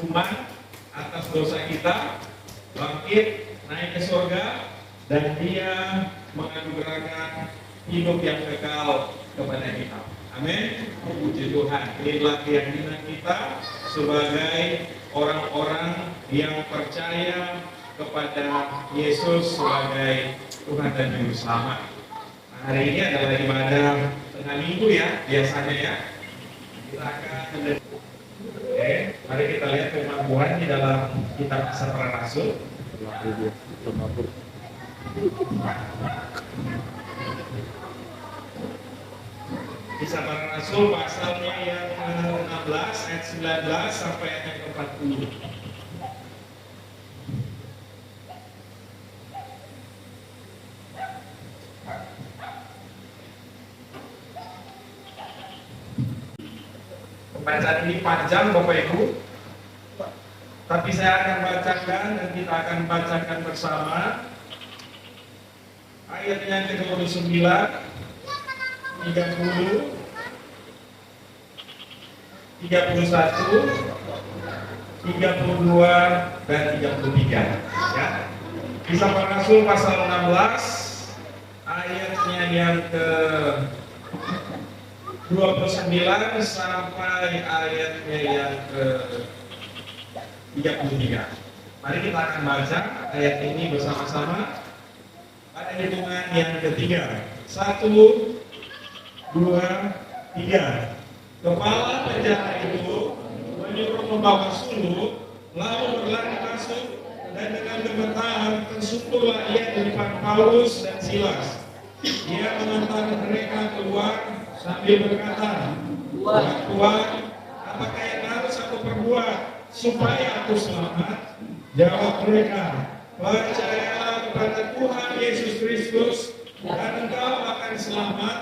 hukuman atas dosa kita, bangkit, naik ke surga, dan Dia menganugerahkan hidup yang kekal kepada kita. Amin. Puji Tuhan. Inilah keyakinan kita sebagai orang-orang yang percaya kepada Yesus sebagai Tuhan dan Juru Selamat. Nah, hari ini adalah ibadah tengah minggu ya, biasanya ya. Kita akan mari kita lihat firman Tuhan di dalam kitab Kisah Para Rasul. Kisah Para Rasul pasalnya yang ke-16 ayat 19 sampai ayat ke-40. Pembacaan ini panjang Bapak Ibu, tapi saya akan bacakan dan kita akan bacakan bersama ayat yang ke-29, 30, 31, dan 33 ya. Kisah Para Rasul pasal 16 ayatnya yang ke 29 sampai ayatnya yang ke 33. Mari kita akan baca ayat ini bersama-sama pada hitungan yang ketiga. 1, 2, 3. Kepala penjara itu menyuruh membawa suluk, lalu berlari masuk, dan dengan gemetar tersungkurlah ia di depan Paulus dan Silas. Dia mengantar mereka keluar sambil berkata, Tuhan, apakah yang harus aku perbuat supaya aku selamat? Jawab mereka, percayalah kepada Tuhan Yesus Kristus dan engkau akan selamat,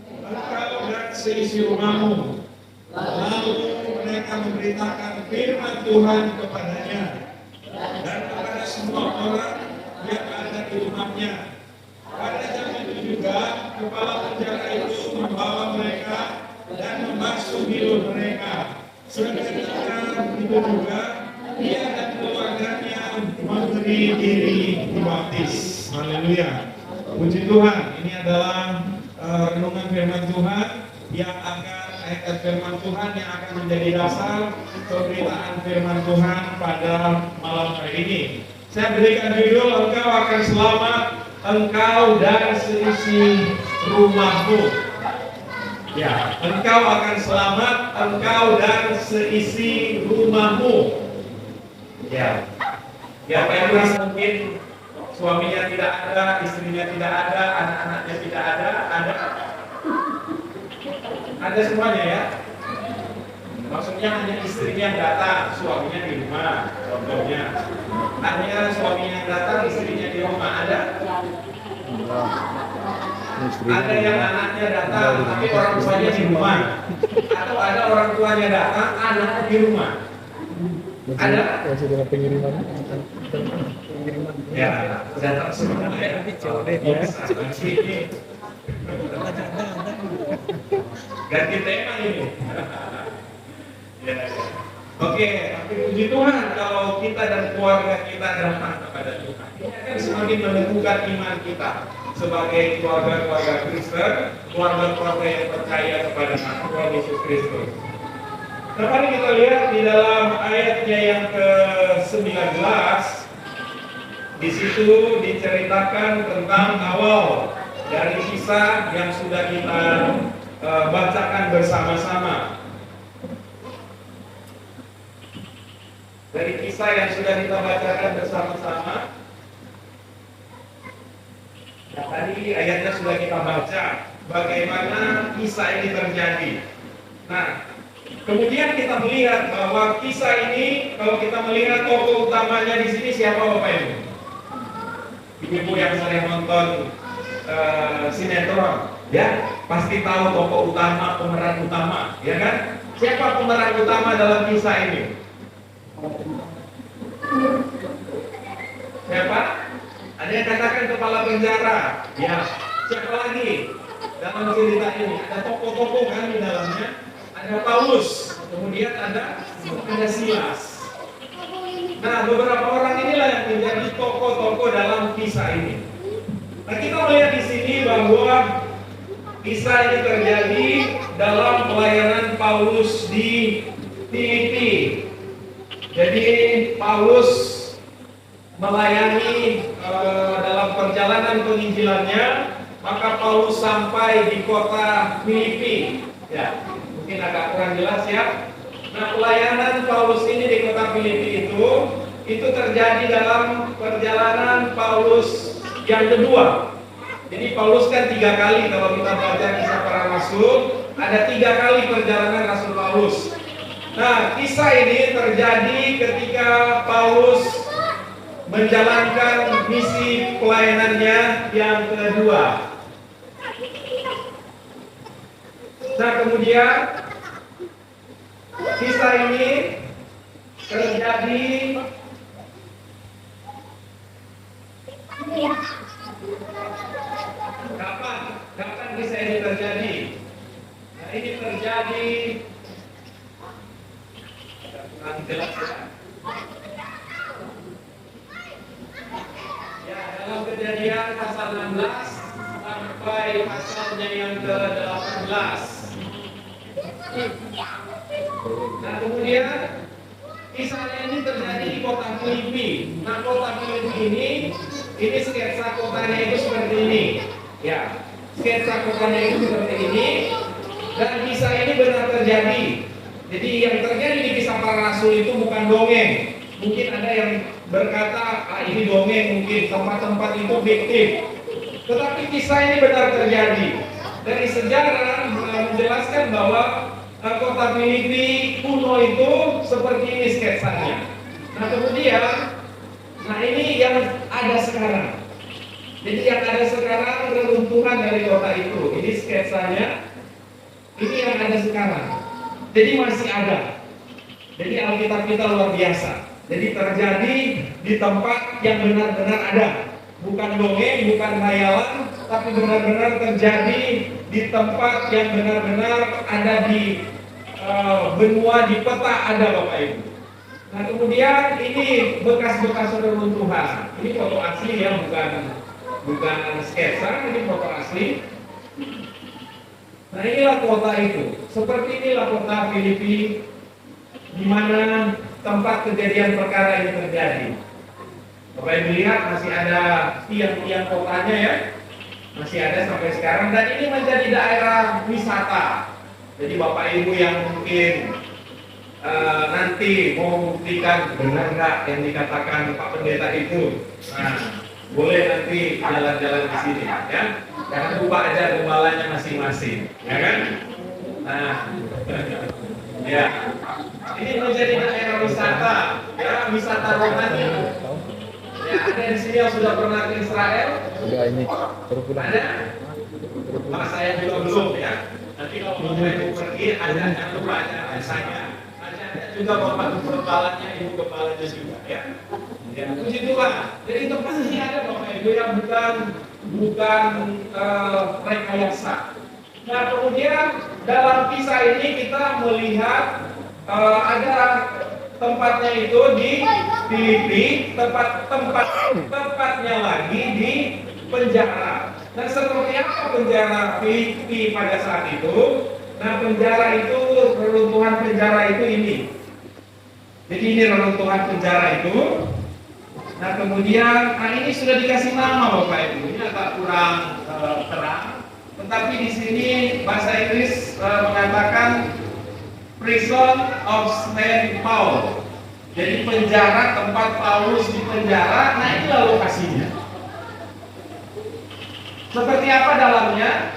engkau dan seisi rumahmu. Lalu mereka memberitakan firman Tuhan kepadanya dan kepada semua orang yang ada di rumahnya. Pada zaman itu juga kepala penjara itu membawa mereka dan membasuh hidup mereka. Seketika itu juga ia dan keluarganya memberi diri dibaptis. Haleluya. Puji Tuhan. Ini adalah renungan firman Tuhan yang akan ayat firman Tuhan yang akan menjadi dasar pemberitaan firman Tuhan pada malam hari ini. Saya berikan judul, engkau akan selamat, engkau dan seisi rumahmu. Ya, engkau akan selamat, engkau dan seisi rumahmu. Ya, ya mungkin suaminya tidak ada, istrinya tidak ada, anak-anaknya tidak ada. Ada semuanya ya. Maksudnya hanya istrinya yang datang, suaminya di rumah. Contohnya, hanya suaminya yang datang, istrinya di rumah. Ada? Ada yang anaknya datang, tapi orang tuanya di rumah. Atau ada orang tuanya datang, anaknya di rumah. Ada? Ya, datang semua ya. Ganti tema ini. Ya. Oke, tapi puji Tuhan kalau kita dan keluarga kita datang kepada Tuhan. Ini akan semakin meneguhkan iman kita sebagai keluarga-keluarga Kristen, keluarga-keluarga yang percaya kepada Tuhan Yesus Kristus. Nah, mari kita lihat di dalam ayatnya yang ke-19. Di situ diceritakan tentang awal dari kisah yang sudah kita bacakan bersama-sama. Dari kisah yang sudah kita bacakan bersama-sama. Nah, tadi ayatnya sudah kita baca bagaimana kisah ini terjadi. Nah, kemudian kita melihat bahwa kisah ini, kalau kita melihat tokoh utamanya di sini siapa Bapak Ibu? Ibu yang sering nonton sinetron, ya pasti tahu tokoh utama, pemeran utama, ya kan? Siapa pemeran utama dalam kisah ini? Siapa? Ada yang katakan kepala penjara, ya. Siapa lagi dalam cerita ini? Ada tokoh-tokoh kan di dalamnya. Ada Paulus, kemudian ada Silas. Nah, beberapa orang inilah yang menjadi tokoh-tokoh dalam kisah ini. Nah, kita melihat di sini bahwa kisah ini terjadi dalam pelayanan Paulus di Filipi. Jadi Paulus melayani dalam perjalanan penginjilannya, maka Paulus sampai di kota Filipi. Ya, mungkin agak kurang jelas ya. Nah, pelayanan Paulus ini di kota Filipi itu terjadi dalam perjalanan Paulus yang kedua. Jadi Paulus kan 3 kali, kalau kita baca kisah para rasul, ada 3 kali perjalanan Rasul Paulus. Nah, kisah ini terjadi ketika Paulus menjalankan misi pelayanannya yang kedua. Nah, kemudian kisah ini terjadi kapan kisah ini terjadi? Nah, ini terjadi kurang jelas ya, dalam Kejadian pasal 16 sampai pasalnya yang ke-18. Nah, kemudian kisahnya ini terjadi di kota Filipi. Nah, kota Filipi ini sketsa kotanya itu seperti ini. Ya, sketsa kotanya itu seperti ini. Dan kisah ini benar terjadi. Jadi yang terjadi di kisah para rasul itu bukan dongeng. Mungkin ada yang berkata, ini dongeng, mungkin tempat-tempat itu fiktif. Tetapi kisah ini benar terjadi. Dari sejarah menjelaskan bahwa kota Filipi kuno itu seperti ini sketsanya. Nah, kemudian, ini yang ada sekarang. Jadi yang ada sekarang reruntuhan dari kota itu. Ini sketsanya. Ini yang ada sekarang. Jadi masih ada. Jadi Alkitab kita luar biasa. Jadi terjadi di tempat yang benar-benar ada. Bukan dongeng, bukan khayalan, tapi benar-benar terjadi di tempat yang benar-benar ada di benua, di peta ada Bapak Ibu. Nah, kemudian ini bekas-bekas reruntuhan. Ini foto asli ya, bukan sketsa, ini foto asli. Nah, inilah kota itu. Seperti inilah kota Filipi, di mana tempat kejadian perkara ini terjadi. Bapak Ibu lihat masih ada tiang-tiang kotanya ya, masih ada sampai sekarang. Dan ini menjadi daerah wisata. Jadi Bapak Ibu yang mungkin nanti mau membuktikan benar nggak yang dikatakan Pak Pendeta itu, nah, boleh nanti jalan-jalan di sini ya. Jangan lupa aja gembalanya masing-masing, ya kan? Nah, ya, ini menjadi daerah wisata, ya, wisata rohani. Ya, ada di sini yang sudah pernah ke Israel? Udah ini, baru pulang. Ada? Pak, saya juga belum ya. Nanti kalau mau pergi, jangan lupa aja saya. Ada juga bapak gembalanya, ibu gembalanya juga ya. Ya, puji Tuhan. Jadi tempat ini ada Bapak Ibu yang bukan rekayasa. Nah, kemudian dalam kisah ini kita melihat ada tempatnya itu di Filipi, tempatnya lagi di penjara. Nah, seperti apa penjara Filipi pada saat itu? Nah, penjara itu, reruntuhan penjara itu ini. Jadi ini reruntuhan penjara itu. Nah, kemudian ini sudah dikasih nama Bapak Ibu. Ini agak kurang terang. Tetapi di sini bahasa Inggris mengatakan Prison of St. Paul. Jadi penjara tempat Paulus di penjara. Nah, inilah lokasinya. Seperti apa dalamnya?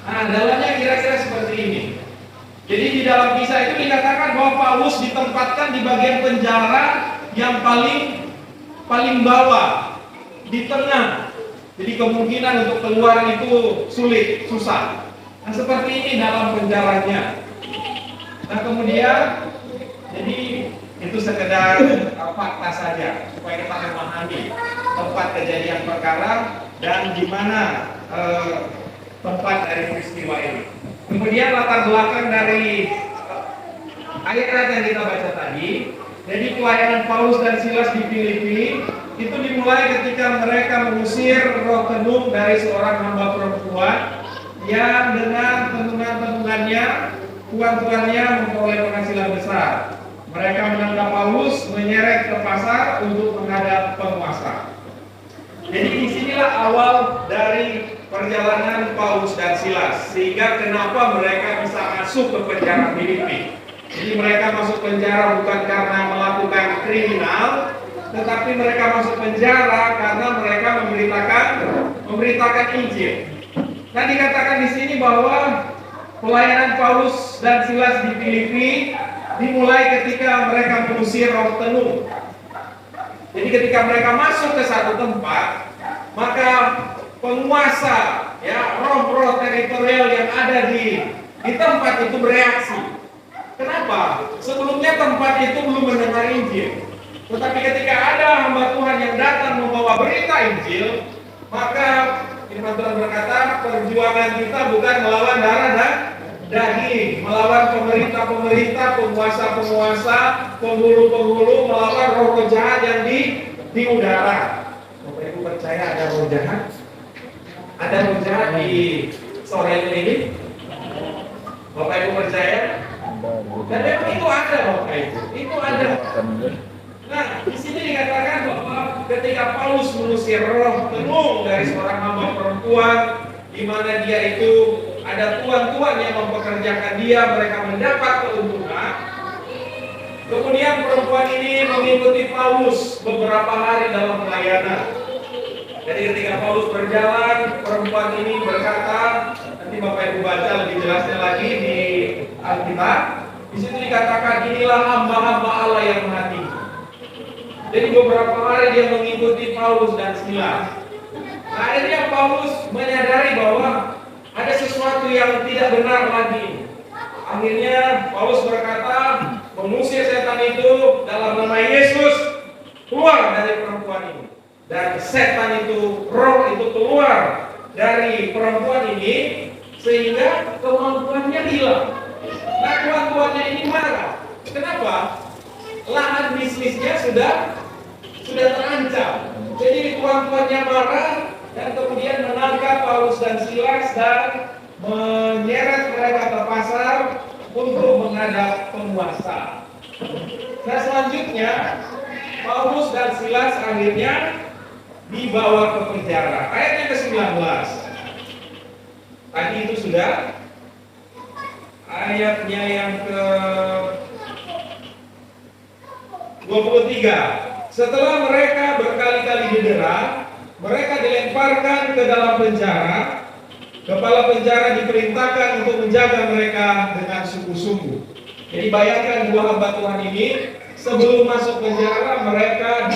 Nah, dalamnya kira-kira seperti ini. Jadi di dalam kisah itu dikatakan bahwa Paulus ditempatkan di bagian penjara yang paling bawah, di tengah. Jadi kemungkinan untuk keluar itu sulit, susah. Nah, seperti ini dalam penjaranya. Nah, kemudian jadi itu sekedar fakta saja supaya kita memahami tempat kejadian perkara dan di mana tempat dari peristiwa ini. Kemudian latar belakang dari ayat yang kita baca tadi, Jadi pelayanan Paulus dan Silas di Filipi itu dimulai ketika mereka mengusir roh tenung dari seorang hamba perempuan yang dengan tenungan-tenungannya tuan-tuannya memperoleh penghasilan besar. Mereka menangkap Paulus, menyeret ke pasar untuk menghadap penguasa. Jadi disinilah awal dari perjalanan Paulus dan Silas, sehingga kenapa mereka bisa masuk ke penjara Filipi. Jadi mereka masuk penjara bukan karena melakukan kriminal, tetapi mereka masuk penjara karena mereka memberitakan Injil. Nah, dikatakan di sini bahwa pelayanan Paulus dan Silas di Filipi dimulai ketika mereka mengusir roh tenung. Jadi ketika mereka masuk ke satu tempat, maka penguasa, ya, roh-roh teritorial yang ada di tempat itu bereaksi. Kenapa? Sebelumnya tempat itu belum mendengar Injil. Tetapi ketika ada hamba Tuhan yang datang membawa berita Injil, maka firman Tuhan berkata, perjuangan kita bukan melawan darah dan daging, melawan pemerintah-pemerintah, penguasa-penguasa, penghulu-penghulu, melawan roh-roh jahat yang di udara. Bapak Ibu percaya ada roh jahat? Ada roh jahat di sore ini? Bapak Ibu percaya? Dan memang itu ada, Bapak Ibu. Itu ada. Nah, di sini dikatakan bahwa ketika Paulus mengusir roh tenung dari seorang hamba perempuan, di mana dia itu ada tuan-tuan yang mempekerjakan dia, mereka mendapat keuntungan. Kemudian perempuan ini mengikuti Paulus beberapa hari dalam pelayanan. Jadi ketika Paulus berjalan, perempuan ini berkata, nanti Bapak Ibu baca lebih jelasnya lagi di Alkitab. Di situ dikatakan, inilah hamba-hamba Allah yang mengasihi. Jadi beberapa hari dia mengikuti Paulus dan Silas. Nah, akhirnya Paulus menyadari bahwa ada sesuatu yang tidak benar lagi. Akhirnya Paulus berkata, mengusir setan itu dalam nama Yesus, keluar dari perempuan ini. Dan setan itu, roh itu keluar dari perempuan ini, sehingga kemampuannya hilang. Nah, tuan-tuannya ini marah. Kenapa? Lahan bisnisnya sudah terancam. Jadi tuan-tuannya marah dan kemudian menangkap Paulus dan Silas dan menyeret mereka ke pasar untuk menghadap penguasa. Nah, selanjutnya Paulus dan Silas akhirnya dibawa ke penjara. Ayatnya ke-19. Tadi itu sudah. Ayatnya yang ke-23. Setelah mereka berkali-kali didera, mereka dilemparkan ke dalam penjara. Kepala penjara diperintahkan untuk menjaga mereka dengan sungguh-sungguh. Jadi bayangkan dua hamba Tuhan ini sebelum masuk penjara mereka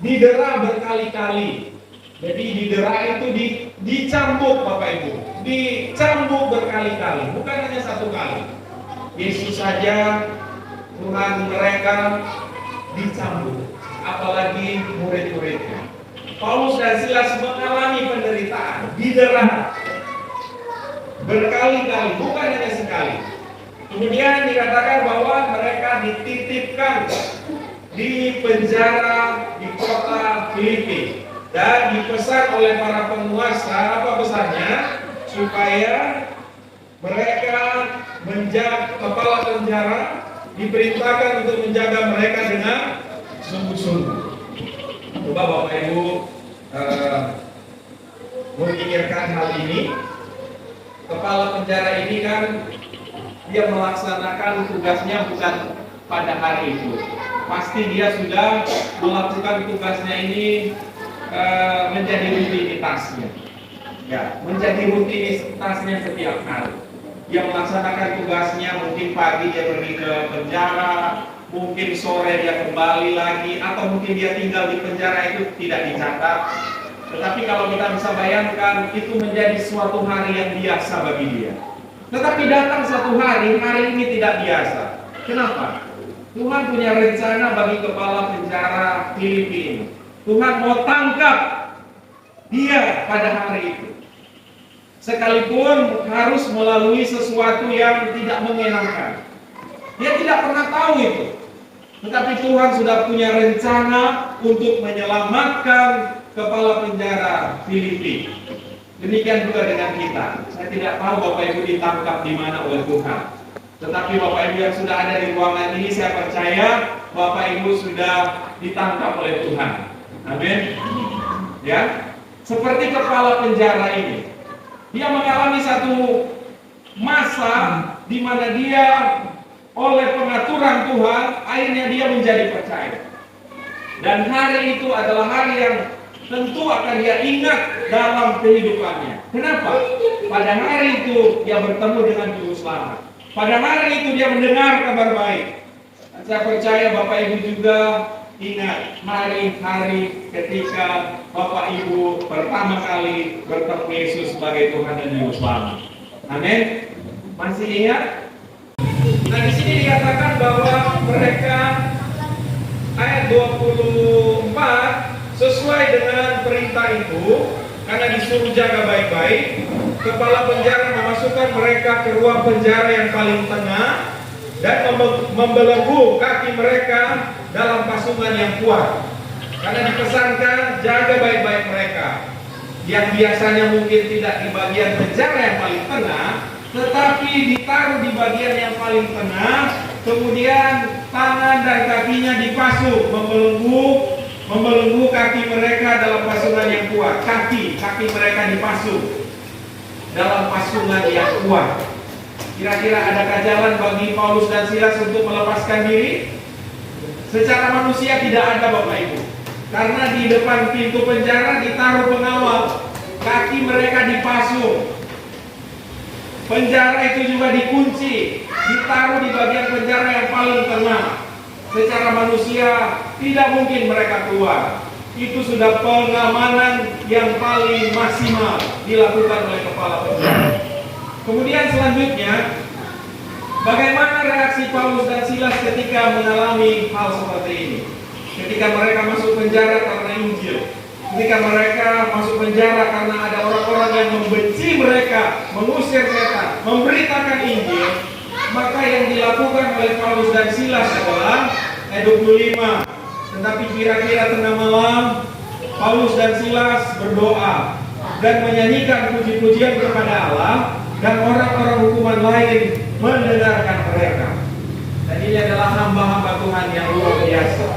didera berkali-kali. Jadi didera itu dicambuk, Bapak Ibu, dicambuk berkali-kali, bukan hanya satu kali. Yesus saja Tuhan mereka dicambuk, apalagi murid-muridnya. Paulus dan Silas mengalami penderitaan, didera berkali-kali, bukan hanya sekali. Kemudian dikatakan bahwa mereka dititipkan di penjara di kota Filipi dan dipesan oleh para penguasa, apa pesannya? Supaya mereka menjaga kepala penjara, diperintahkan untuk menjaga mereka dengan sungguh-sungguh. Coba Bapak Ibu memikirkan hal ini. Kepala penjara ini kan dia melaksanakan tugasnya bukan pada hari itu. Pasti dia sudah melakukan tugasnya ini menjadi rutinitasnya. Ya, menjadi rutinitasnya setiap hari. Dia melaksanakan tugasnya, mungkin pagi dia pergi ke penjara, mungkin sore dia kembali lagi, atau mungkin dia tinggal di penjara, itu tidak dicatat. Tetapi kalau kita bisa bayangkan, itu menjadi suatu hari yang biasa bagi dia. Tetapi datang satu hari ini tidak biasa. Kenapa? Tuhan punya rencana bagi kepala penjara Filipi ini. Tuhan mau tangkap dia pada hari itu. Sekalipun harus melalui sesuatu yang tidak menyenangkan. Dia tidak pernah tahu itu. Tetapi Tuhan sudah punya rencana untuk menyelamatkan kepala penjara Filipi. Demikian juga dengan kita. Saya tidak tahu Bapak Ibu ditangkap di mana oleh Tuhan. Tetapi Bapak Ibu yang sudah ada di ruangan ini, saya percaya Bapak Ibu sudah ditangkap oleh Tuhan. Amin. Ya, seperti kepala penjara ini, dia mengalami satu masa di mana dia oleh pengaturan Tuhan, akhirnya dia menjadi percaya. Dan hari itu adalah hari yang tentu akan dia ingat dalam kehidupannya. Kenapa? Pada hari itu dia bertemu dengan Juru Selamat. Pada hari itu dia mendengar kabar baik. Dan saya percaya Bapak Ibu juga ingat hari-hari ketika Bapak Ibu pertama kali bertemu Yesus sebagai Tuhan dan Juru Selamat. Amin. Masih ingat? Nah, di sini dikatakan bahwa mereka ayat 24 sesuai dengan perintah itu, karena disuruh jaga baik-baik, kepala penjara memasukkan mereka ke ruang penjara yang paling tengah dan membelenggu kaki mereka dalam pasungan yang kuat. Karena dipesankan jaga baik-baik mereka, yang biasanya mungkin tidak di bagian penjara yang paling tengah, tetapi ditaruh di bagian yang paling tengah, kemudian tangan dan kakinya dipasung, membelenggu kaki mereka dalam pasungan yang kuat. Kaki mereka dipasung dalam pasungan yang kuat. Kira-kira adakah jalan bagi Paulus dan Silas untuk melepaskan diri? Secara manusia tidak ada, Bapak Ibu. Karena di depan pintu penjara ditaruh pengawal, kaki mereka dipasung. Penjara itu juga dikunci, ditaruh di bagian penjara yang paling tengah. Secara manusia tidak mungkin mereka keluar. Itu sudah pengamanan yang paling maksimal dilakukan oleh kepala penjara. Kemudian selanjutnya, bagaimana reaksi Paulus dan Silas ketika mengalami hal seperti ini? Ketika mereka masuk penjara karena Injil, ketika mereka masuk penjara karena ada orang-orang yang membenci mereka, mengusir setan, memberitakan Injil, maka yang dilakukan oleh Paulus dan Silas adalah ayat 25. Tetapi kira-kira tengah malam, Paulus dan Silas berdoa dan menyanyikan puji-pujian kepada Allah, dan orang-orang hukuman lain mendengarkan mereka. Dan ini adalah hamba-hamba Tuhan yang luar biasa.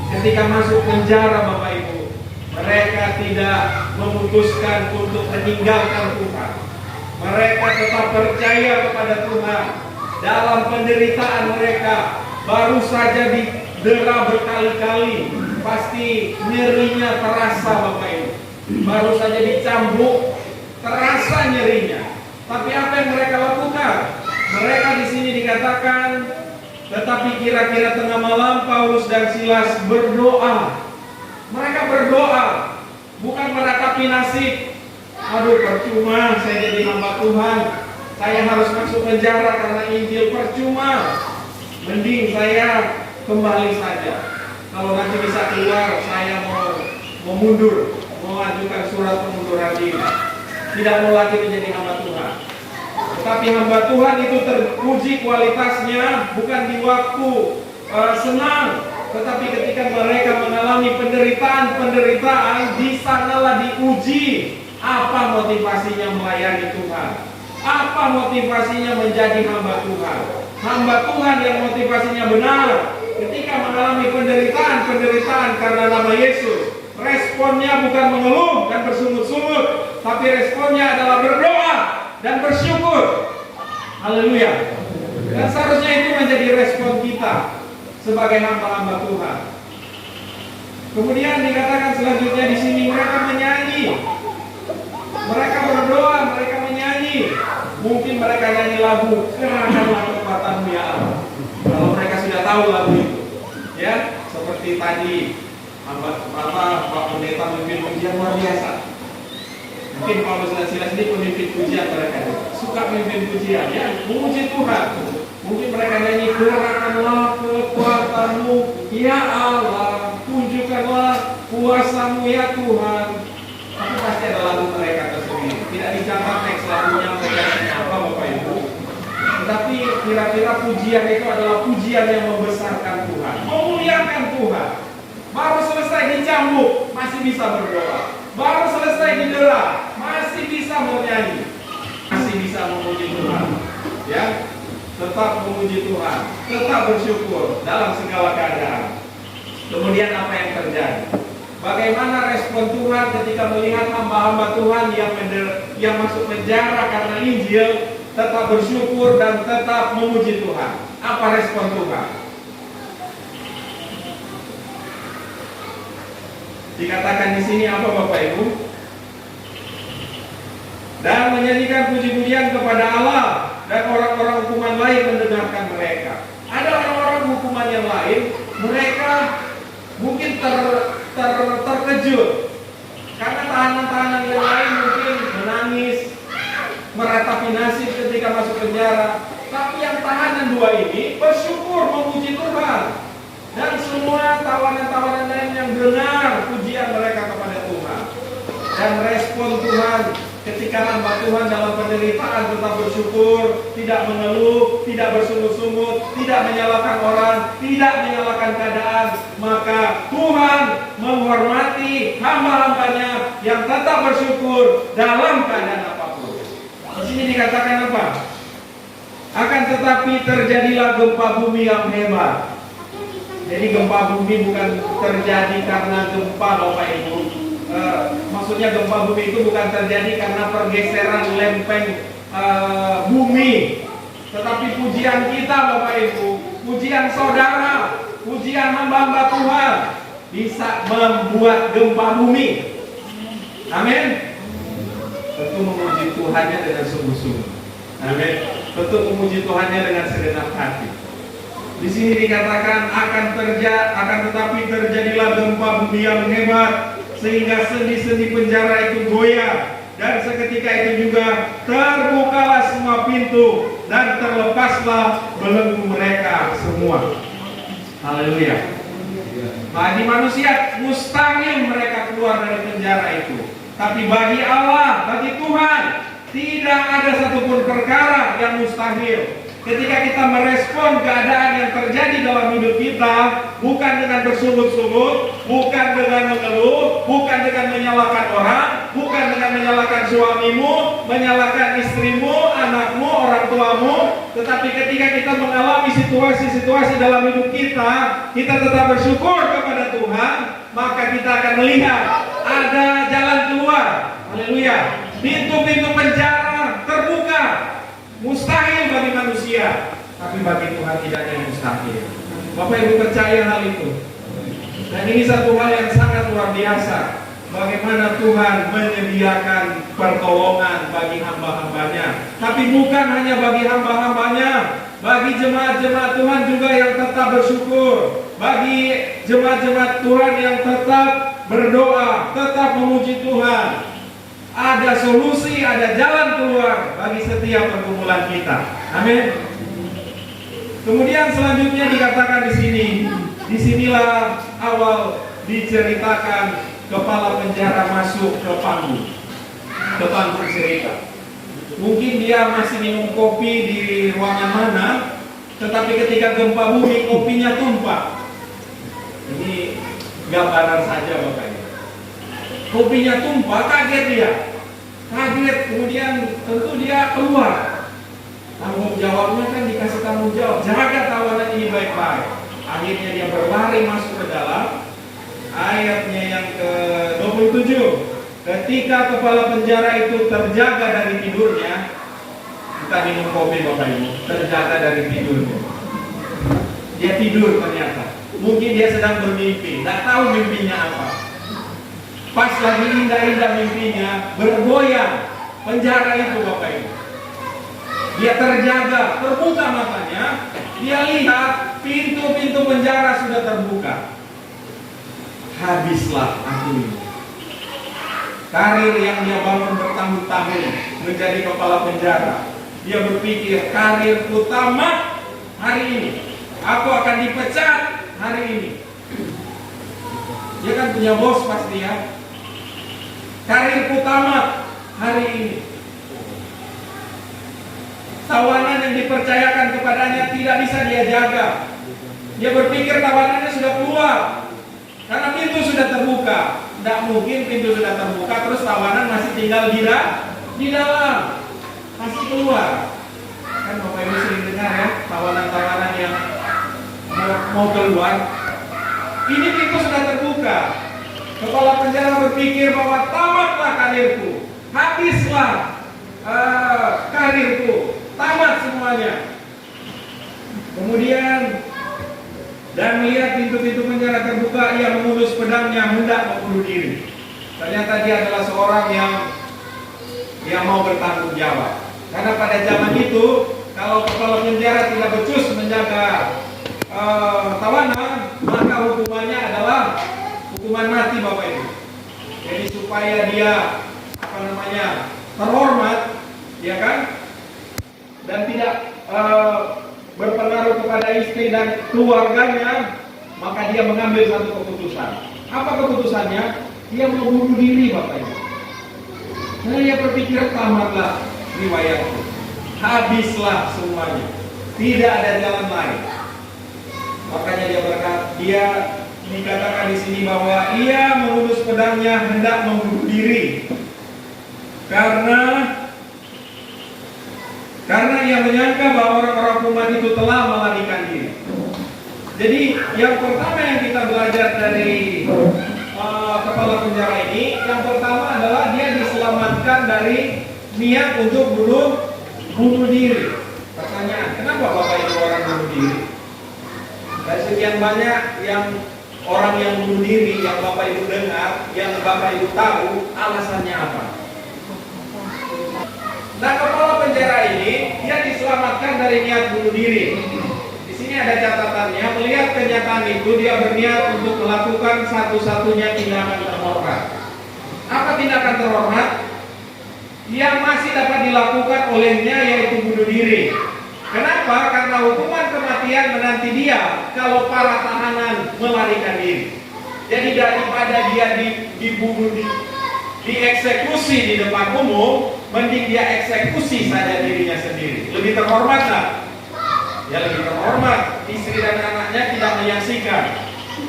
Ketika masuk penjara, Bapak Ibu, mereka tidak memutuskan untuk meninggalkan Tuhan. Mereka tetap percaya kepada Tuhan. Dalam penderitaan mereka, baru saja didera berkali-kali, pasti nyerinya terasa, Bapak Ibu. Baru saja dicambuk, terasa nyerinya. Tapi apa yang mereka lakukan? Mereka di sini dikatakan, tetapi kira-kira tengah malam Paulus dan Silas berdoa. Mereka berdoa, bukan meratapi nasib. Aduh, percuma saya jadi hamba Tuhan. Saya harus masuk penjara karena Injil, percuma. Mending saya kembali saja. Kalau nanti bisa keluar, saya mau mundur, mau ajukan surat pengunduran diri. Tidak mau lagi menjadi hamba Tuhan. Tetapi hamba Tuhan itu teruji kualitasnya bukan di waktu senang, tetapi ketika mereka mengalami penderitaan, di sanalah diuji apa motivasinya melayani Tuhan, apa motivasinya menjadi hamba Tuhan. Hamba Tuhan yang motivasinya benar, ketika mengalami penderitaan karena nama Yesus, responnya bukan mengeluh dan bersungut-sungut, tapi responnya adalah berdoa dan bersyukur. Haleluya. Dan seharusnya itu menjadi respon kita sebagai hamba-hamba Tuhan. Kemudian dikatakan selanjutnya di sini mereka menyanyi. Mereka berdoa, mereka menyanyi. Mungkin mereka nyanyi lagu "Kerahkanlah kekuatanmu ya Allah". Kalau mereka sudah tahu lagu itu, ya, seperti tadi Pak Pendeta memimpin pujian luar biasa. Mungkin Paulus dan Silas ini pemimpin pujian, mereka suka memimpin pujian, ya, memuji Tuhan. Mungkin mereka nyanyi "Kerahkanlah kekuatanmu ya Allah, tunjukkanlah kuasamu ya Tuhan". Tapi pasti ada lagu mereka tersendiri. Tidak dicatat teks lagunya mereka apa, Bapak Ibu. Tetapi kira-kira pujian itu adalah pujian yang membesarkan Tuhan, Tuhan. Baru selesai dicambuk, masih bisa berdoa. Baru selesai didera, masih bisa bernyanyi, masih bisa memuji Tuhan. Ya, tetap memuji Tuhan, tetap bersyukur dalam segala keadaan. Kemudian apa yang terjadi? Bagaimana respon Tuhan ketika melihat hamba-hamba Tuhan yang masuk penjara karena Injil, tetap bersyukur dan tetap memuji Tuhan? Apa respon Tuhan? Dikatakan di sini apa Bapak Ibu? Dan menyanyikan puji-pujian kepada Allah, dan orang-orang hukuman lain mendengarkan mereka. Ada orang-orang hukuman yang lain, mereka mungkin terkejut karena tahanan-tahanan yang lain mungkin menangis, meratapi nasib ketika masuk penjara. Tapi yang tahanan dua ini bersyukur memuji Tuhan, dan semua tawanan-tawanan lain yang dengar pujian mereka kepada Tuhan. Dan respon Tuhan ketika hamba Tuhan dalam penderitaan tetap bersyukur, tidak mengeluh, tidak bersungut-sungut, tidak menyalahkan orang, tidak menyalahkan keadaan, maka Tuhan menghormati hamba-hambanya yang tetap bersyukur dalam keadaan apapun. Di sini dikatakan apa? Akan tetapi terjadilah gempa bumi yang hebat. Jadi gempa bumi bukan terjadi karena gempa Bapak Ibu. Maksudnya gempa bumi itu bukan terjadi karena pergeseran lempeng bumi, tetapi pujian kita Bapak Ibu, pujian saudara, pujian hamba-hamba Tuhan bisa membuat gempa bumi. Amin. Tentu memuji Tuhannya dengan sungguh-sungguh. Amin. Tentu memuji Tuhannya dengan segenap hati. Di sini dikatakan akan tetapi terjadilah gempa bumi yang hebat, sehingga sendi-sendi penjara itu goyah, dan seketika itu juga terbukalah semua pintu dan terlepaslah belenggu mereka semua. Haleluya. Bagi manusia mustahil mereka keluar dari penjara itu, tapi bagi Allah, bagi Tuhan, tidak ada satupun perkara yang mustahil. Ketika kita merespon keadaan yang terjadi dalam hidup kita, bukan dengan bersungut-sungut, bukan dengan mengeluh, bukan dengan menyalahkan orang, bukan dengan menyalahkan suamimu, menyalahkan istrimu, anakmu, orang tuamu, tetapi ketika kita mengalami situasi-situasi dalam hidup kita, kita tetap bersyukur kepada Tuhan, maka kita akan melihat ada jalan keluar. Haleluya. Pintu-pintu penjara terbuka. Mustahil bagi manusia, tapi bagi Tuhan tidak ada yang mustahil. Bapak Ibu percaya hal itu? Dan ini satu hal yang sangat luar biasa. Bagaimana Tuhan menyediakan pertolongan bagi hamba-hambanya. Tapi bukan hanya bagi hamba-hambanya, bagi jemaat-jemaat Tuhan juga yang tetap bersyukur, bagi jemaat-jemaat Tuhan yang tetap berdoa, tetap memuji Tuhan. Ada solusi, ada jalan keluar bagi setiap pergumulan kita. Amin. Kemudian selanjutnya dikatakan di sini, disinilah awal diceritakan kepala penjara masuk ke panggung cerita. Mungkin dia masih minum kopi di ruangan mana, tetapi ketika gempa bumi kopinya tumpah. Ini gambaran saja Bapak Ibu. Kopinya tumpah, kaget dia. Kaget, kemudian tentu dia keluar. Tanggung jawabnya kan dikasih tanggung jawab, jaga tawanan ini baik-baik. Akhirnya dia berlari masuk ke dalam. Ayatnya yang ke-27. Ketika kepala penjara itu terjaga dari tidurnya, kita minum kopi Bapak Ibu, terjaga dari tidurnya. Dia tidur ternyata. Mungkin dia sedang bermimpi, tidak tahu mimpinya apa. Pas lagi indah-indah mimpinya, bergoyang penjara itu Bapak Ibu. Dia terjaga, terbuka matanya, dia lihat pintu-pintu penjara sudah terbuka. Habislah aku ini. Karir yang dia bangun bertahun-tahun menjadi kepala penjara, dia berpikir karirku tamat hari ini, aku akan dipecat hari ini. Dia kan punya bos pasti ya. Karirku tamat hari ini. Tawanan yang dipercayakan kepadanya tidak bisa dia jaga. Dia berpikir tawanannya sudah keluar, karena pintu sudah terbuka. Tidak mungkin pintu sudah terbuka terus tawanan masih tinggal di dalam, masih keluar. Kan Bapak Ibu sering dengar ya, tawanan-tawanan yang mau keluar. Ini pintu sudah terbuka. Kepala penjara berpikir bahwa tamatlah karirku, habislah karirku, tamat semuanya. Kemudian dan melihat pintu-pintu penjara terbuka, ia mengelus pedangnya hendak membunuh diri. Ternyata dia adalah seorang yang mau bertanggung jawab. Karena pada zaman itu, kalau kepala penjara tidak becus menjaga tawanan, maka hukumannya adalah hukuman mati, Bapak Ibu. Jadi supaya dia terhormat, ya kan, dan tidak berpengaruh kepada istri dan keluarganya, maka dia mengambil satu keputusan. Apa keputusannya? Dia mau bunuh diri, Bapak Ibu. Nah, dia berpikir tamatlah riwayatku, habislah semuanya, tidak ada jalan lain. Makanya dia dikatakan di sini bahwa ia mengelus pedangnya hendak membunuh diri karena ia menyangka bahwa orang-orang kuman itu telah melarikan diri. Jadi yang pertama yang kita belajar dari kepala penjara ini, yang pertama adalah dia diselamatkan dari niat untuk bunuh diri. Pertanyaan, kenapa Bapak Ibu orang bunuh diri? Dan sekian banyak orang yang bunuh diri yang Bapak Ibu dengar, yang Bapak Ibu tahu, alasannya apa? Nah, kepala penjara ini dia diselamatkan dari niat bunuh diri. Di sini ada catatannya, melihat kenyataan itu dia berniat untuk melakukan satu-satunya tindakan terhormat. Apa tindakan terhormat? Yang masih dapat dilakukan olehnya, yaitu bunuh diri. Kenapa? Karena hukuman kematian menanti dia kalau para tahanan melarikan diri. Jadi daripada dia dibunuh, dieksekusi di depan umum, mending dia eksekusi saja dirinya sendiri. Lebih terhormat lah. Ya lebih terhormat. Istri dan anaknya tidak menyaksikan.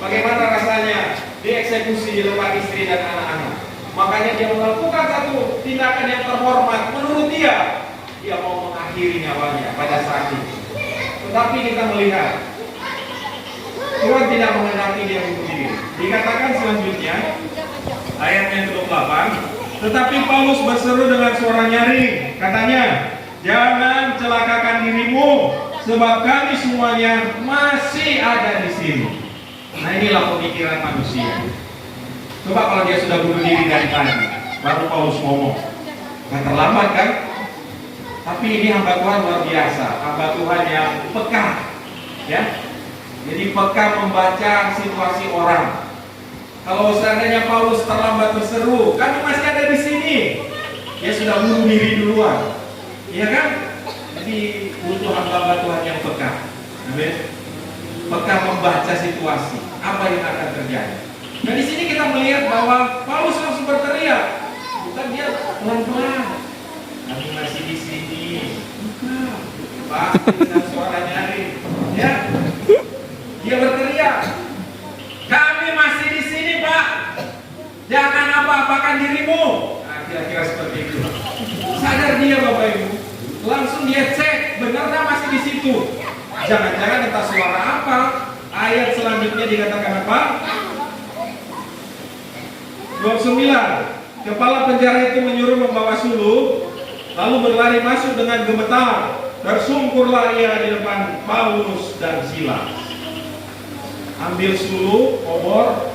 Bagaimana rasanya dieksekusi di depan istri dan anak-anak. Makanya dia melakukan satu tindakan yang terhormat. Menurut dia mau mengakhiri nyawanya pada saat itu. Tetapi kita melihat Tuhan tidak menghendaki dia bunuh diri. Dikatakan selanjutnya ayat yang ke-8, tetapi Paulus berseru dengan suara nyaring, katanya, jangan celakakan dirimu, sebab kami semuanya masih ada di sini. Nah, inilah pemikiran manusia. Coba kalau dia sudah bunuh diri dari tadi, baru Paulus ngomong, nggak terlambat kan? Tapi ini hamba Tuhan luar biasa, hamba Tuhan yang peka, ya. Jadi peka membaca situasi orang. Kalau seandainya Paulus terlambat berseru, kami masih ada di sini, dia sudah bunuh diri duluan, iya kan? Jadi butuh hamba Tuhan yang peka, amin. Peka membaca situasi, apa yang akan terjadi. Nah, di sini kita melihat bahwa Paulus langsung berteriak, bukan dia pelan-pelan. Kami masih di sini, Pak, dengan suara nyaring, ya. Dia berteriak, kami masih di sini, Pak. Jangan apa-apakan dirimu. Nah, kira-kira seperti itu. Sadar dia, Bapak Ibu. Langsung dia cek, benar nggak masih di situ. Jangan-jangan entah suara apa. Ayat selanjutnya dikatakan apa? 29. Kepala penjara itu menyuruh membawa suluh, lalu berlari masuk dengan gemetar. Tersungkurlah ia di depan Paulus dan Silas. Ambil suluh, obor,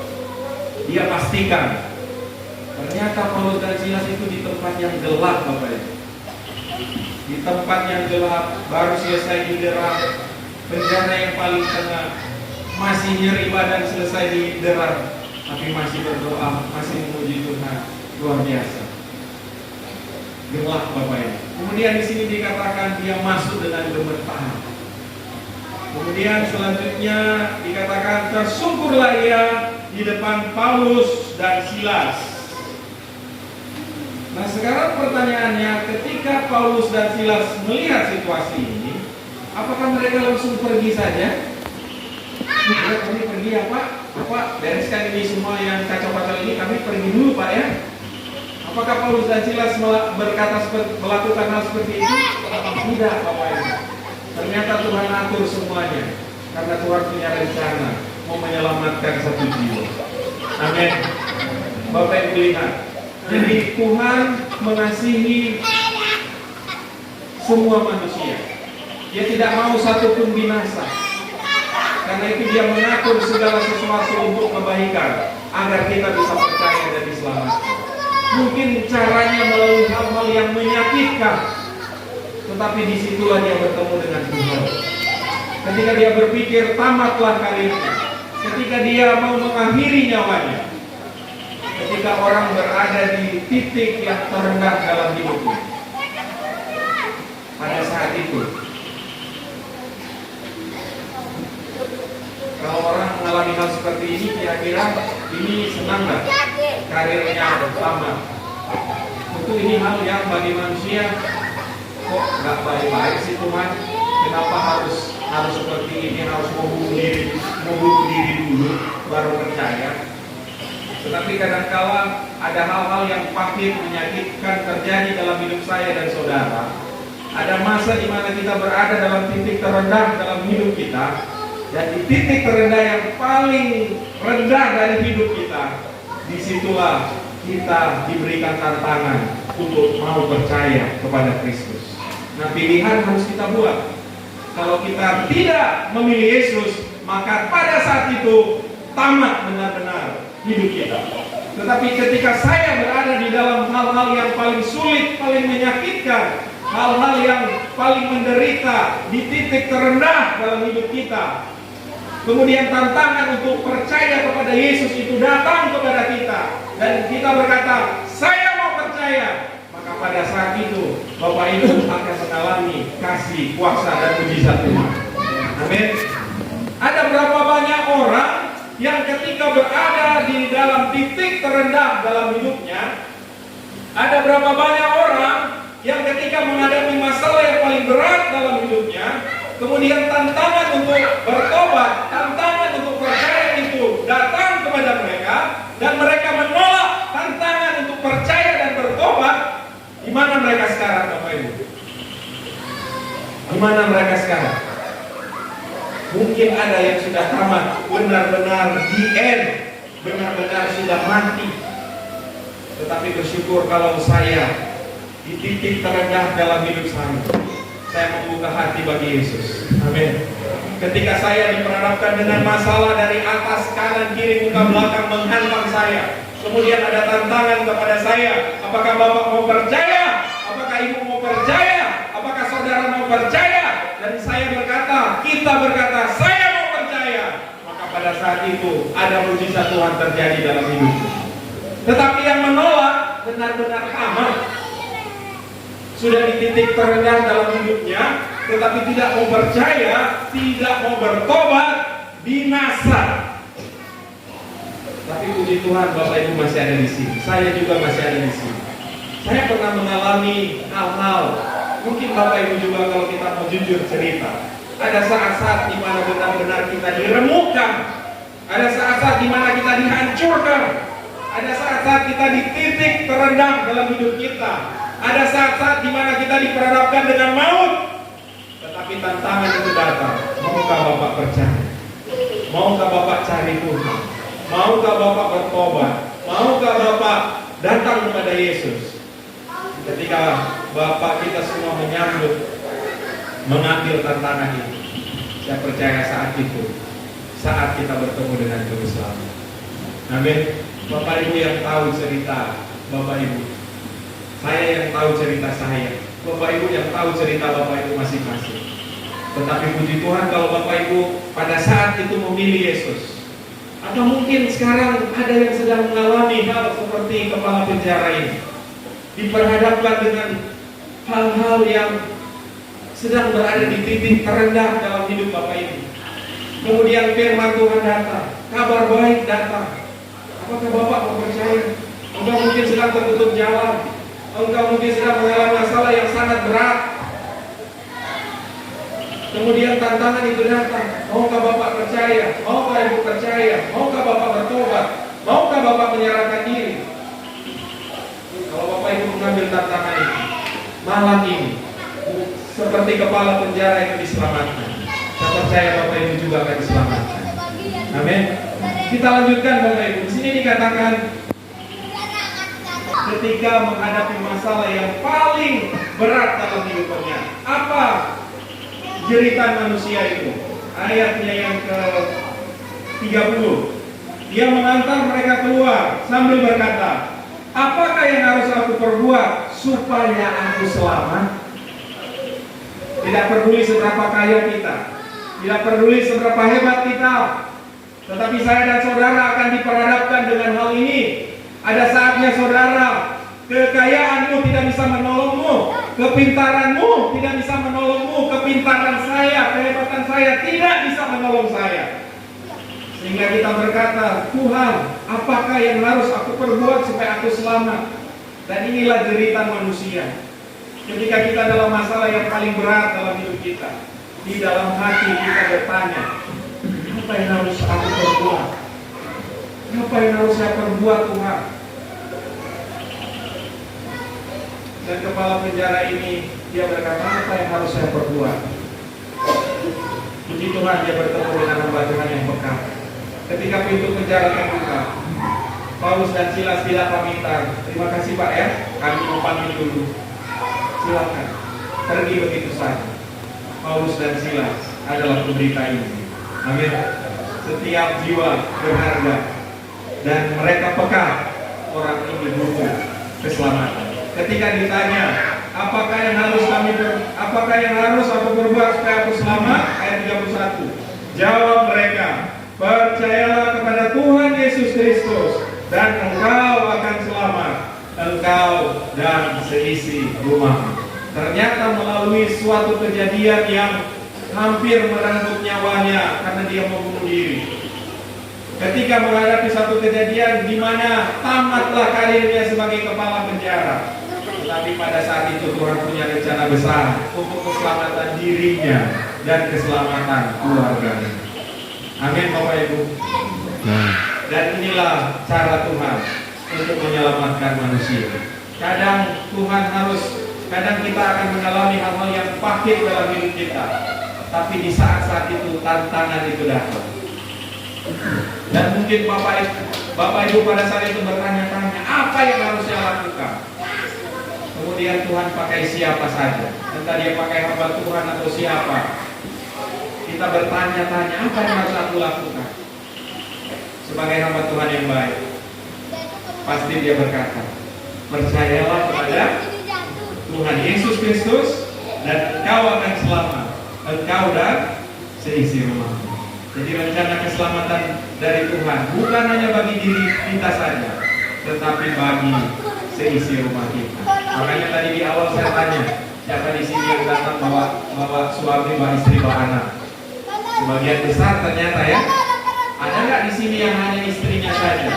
dia pastikan ternyata Paulus dan Silas itu di tempat yang gelap, Bapak Ibu. Di tempat yang gelap, baru selesai diderap, penjara yang paling tengah, masih nyeri badan selesai diderap, tapi masih berdoa, masih memuji Tuhan. Luar biasa. Gelap, Bapak Ibu. Kemudian di sini dikatakan dia masuk dengan gemetar. Kemudian selanjutnya dikatakan tersungkurlah ia di depan Paulus dan Silas. Nah, sekarang pertanyaannya, ketika Paulus dan Silas melihat situasi ini, apakah mereka langsung pergi saja? Ya, kami pergi ya Pak, Bapak bereskan ini semua yang kacau-kacau ini, kami pergi dulu Pak ya. Apakah Paulus dan Silas melakukan hal seperti itu? Tidak Bapak Ibu. Ternyata Tuhan atur semuanya, karena Tuhan punya rencana mau menyelamatkan satu jiwa. Amin. Bapak Ibu lihat, jadi Tuhan mengasihi semua manusia. Dia tidak mau satupun binasa. Karena itu dia mengatur segala sesuatu untuk kebaikan, agar kita bisa percaya dan diselamatkan. Mungkin caranya melalui hal-hal yang menyakitkan, tetapi disitulah dia bertemu dengan Tuhan. Ketika dia berpikir tamatlah karirnya, ketika dia mau mengakhiri nyawanya, ketika orang berada di titik yang terendah dalam hidupnya, pada saat itu, kalau orang mengalami hal seperti ini, kira-kira ini senang nggak? Karirnya tamat. Tentu ini hal yang bagi manusia, kok nggak baik-baik sih Tuhan? Kenapa harus seperti ini? Harus membunuh diri dulu baru percaya. Tetapi kadang-kala ada hal-hal yang pahit, menyakitkan terjadi dalam hidup saya dan saudara. Ada masa di mana kita berada dalam titik terendah dalam hidup kita. Dan di titik terendah yang paling rendah dari hidup kita, disitulah kita diberikan tantangan untuk mau percaya kepada Kristus. Nah, pilihan harus kita buat. Kalau kita tidak memilih Yesus, maka pada saat itu tamat benar-benar hidup kita. Tetapi ketika saya berada di dalam hal-hal yang paling sulit, paling menyakitkan, hal-hal yang paling menderita, di titik terendah dalam hidup kita, kemudian tantangan untuk percaya kepada Yesus itu datang kepada kita, dan kita berkata, saya mau percaya. Maka pada saat itu Bapak Ibu akan mengalami kasih, kuasa, dan mujizat Tuhan. Amin. Ada berapa banyak orang yang ketika berada di dalam titik terendah dalam hidupnya, ada berapa banyak orang yang ketika menghadapi masalah yang paling berat dalam hidupnya, kemudian tantangan untuk bertobat, tantangan untuk percaya itu datang kepada mereka, dan mereka menolak tantangan untuk percaya dan bertobat. Di mana mereka sekarang, Bapak Ibu? Di mana mereka sekarang? Mungkin ada yang sudah tamat, benar-benar di end, benar-benar sudah mati. Tetapi bersyukur kalau saya di titik terendah dalam hidup saya membuka hati bagi Yesus. Amin. Ketika saya diperhadapkan dengan masalah dari atas, kanan, kiri, muka, belakang menghantam saya, kemudian ada tantangan kepada saya, apakah Bapak mau percaya? Apakah Ibu mau percaya? Apakah saudara mau percaya? Dan saya berkata, kita berkata, saya mau percaya. Maka pada saat itu ada mujizat Tuhan terjadi dalam hidup. Tetapi yang menolak benar-benar tamat, sudah di titik terendah dalam hidupnya, tetapi tidak mau percaya, tidak mau bertobat, binasa. Tapi puji Tuhan, Bapak Ibu masih ada di sini. Saya juga masih ada di sini. Saya pernah mengalami hal-hal. Mungkin Bapak Ibu juga kalau kita mau jujur cerita. Ada saat-saat di mana benar-benar kita diremukkan. Ada saat-saat di mana kita dihancurkan. Ada saat-saat kita di titik terendah dalam hidup kita. Ada saat-saat di mana kita diperhadapkan dengan maut. Tetapi tantangan itu datang. Maukah Bapak percaya? Maukah Bapak cari Tuhan? Maukah Bapak bertobat? Maukah Bapak datang kepada Yesus? Ketika Bapak kita semua menyambut, mengambil tantangan itu, saya percaya saat itu, saat kita bertemu dengan Juru Selamat. Amin. Bapak Ibu yang tahu cerita Bapak Ibu, saya yang tahu cerita saya, Bapak Ibu yang tahu cerita Bapak Ibu masing-masing. Tetapi puji Tuhan kalau Bapak Ibu pada saat itu memilih Yesus. Atau mungkin sekarang ada yang sedang mengalami hal seperti kepala penjara ini, diperhadapkan dengan hal-hal yang sedang berada di titik terendah dalam hidup Bapak Ibu. Kemudian firman Tuhan datang, kabar baik datang. Apakah Bapak mau percaya? Engkau mungkin sedang tertutup jalan, engkau mungkin sedang mengalami masalah yang sangat berat. Kemudian tantangan itu datang. Maukah Bapak percaya? Maukah Ibu percaya? Maukah Bapak bertobat? Maukah Bapak menyerahkan diri? Kalau Bapak Ibu mengambil tantangan itu, malam ini seperti kepala penjara yang diselamatkan, saya percaya Bapak Ibu juga akan diselamatkan. Amin. Kita lanjutkan Bapak Ibu. Di sini dikatakan ketika menghadapi masalah yang paling berat dalam hidupnya. Apa jeritan manusia itu? Ayatnya yang ke-30. Dia mengantar mereka keluar sambil berkata, apakah yang harus aku perbuat supaya aku selamat? Tidak peduli seberapa kaya kita, tidak peduli seberapa hebat kita, tetapi saya dan saudara akan diperhadapkan dengan hal ini. Ada saatnya saudara, kekayaanmu tidak bisa menolongmu, kepintaranmu tidak bisa menolongmu, kepintaran saya, kehebatan saya tidak bisa menolong saya. Sehingga kita berkata, Tuhan, apakah yang harus aku perbuat supaya aku selamat? Dan inilah jeritan manusia. Ketika kita dalam masalah yang paling berat dalam hidup kita, di dalam hati kita bertanya, apa yang harus aku perbuat? Apa yang harus saya perbuat, Tuhan? Dan kepala penjara ini, dia berkata, apa yang harus saya perbuat? Puji Tuhan, dia bertemu dengan hamba Tuhan yang peka. Ketika pintu penjara terbuka, Paulus dan Silas tidak pamitan. Terima kasih Pak ya, kami mau pamit dulu. Silakan, pergi begitu saja. Paulus dan Silas adalah pemberita ini. Amin. Setiap jiwa berharga dan mereka peka, orang ini butuh keselamatan. Ketika ditanya, apakah yang harus aku berbuat supaya aku selamat? Ayat 31. Jawab mereka, percayalah kepada Tuhan Yesus Kristus dan engkau akan selamat, engkau dan seisi rumah. Ternyata melalui suatu kejadian yang hampir merenggut nyawanya karena dia membunuh diri. Ketika menghadapi satu kejadian di mana tamatlah karirnya sebagai kepala penjara, tetapi pada saat itu Tuhan punya rencana besar untuk keselamatan dirinya dan keselamatan keluarganya. Amin Bapak Ibu. Dan inilah cara Tuhan untuk menyelamatkan manusia. Kadang kita akan mengalami hal-hal yang pahit dalam hidup kita, tapi di saat-saat itu tantangan itu datang. Dan mungkin Bapak Ibu pada saat itu bertanya-tanya, apa yang harus saya lakukan? Kemudian Tuhan pakai siapa saja, entah dia pakai hamba Tuhan atau siapa. Kita bertanya-tanya, apa yang harus aku lakukan? Sebagai hamba Tuhan yang baik, pasti dia berkata, percayalah kepada Tuhan Yesus Kristus dan engkau akan selamat, engkau dan seisi rumahmu. Jadi rencana keselamatan dari Tuhan bukan hanya bagi diri kita saja, tetapi bagi seisi rumah kita. Makanya tadi di awal saya tanya, siapa di sini yang datang bawa suami, bawa istri, bawa anak? Sebagian besar ternyata ya. Ada nggak di sini yang hanya istrinya saja?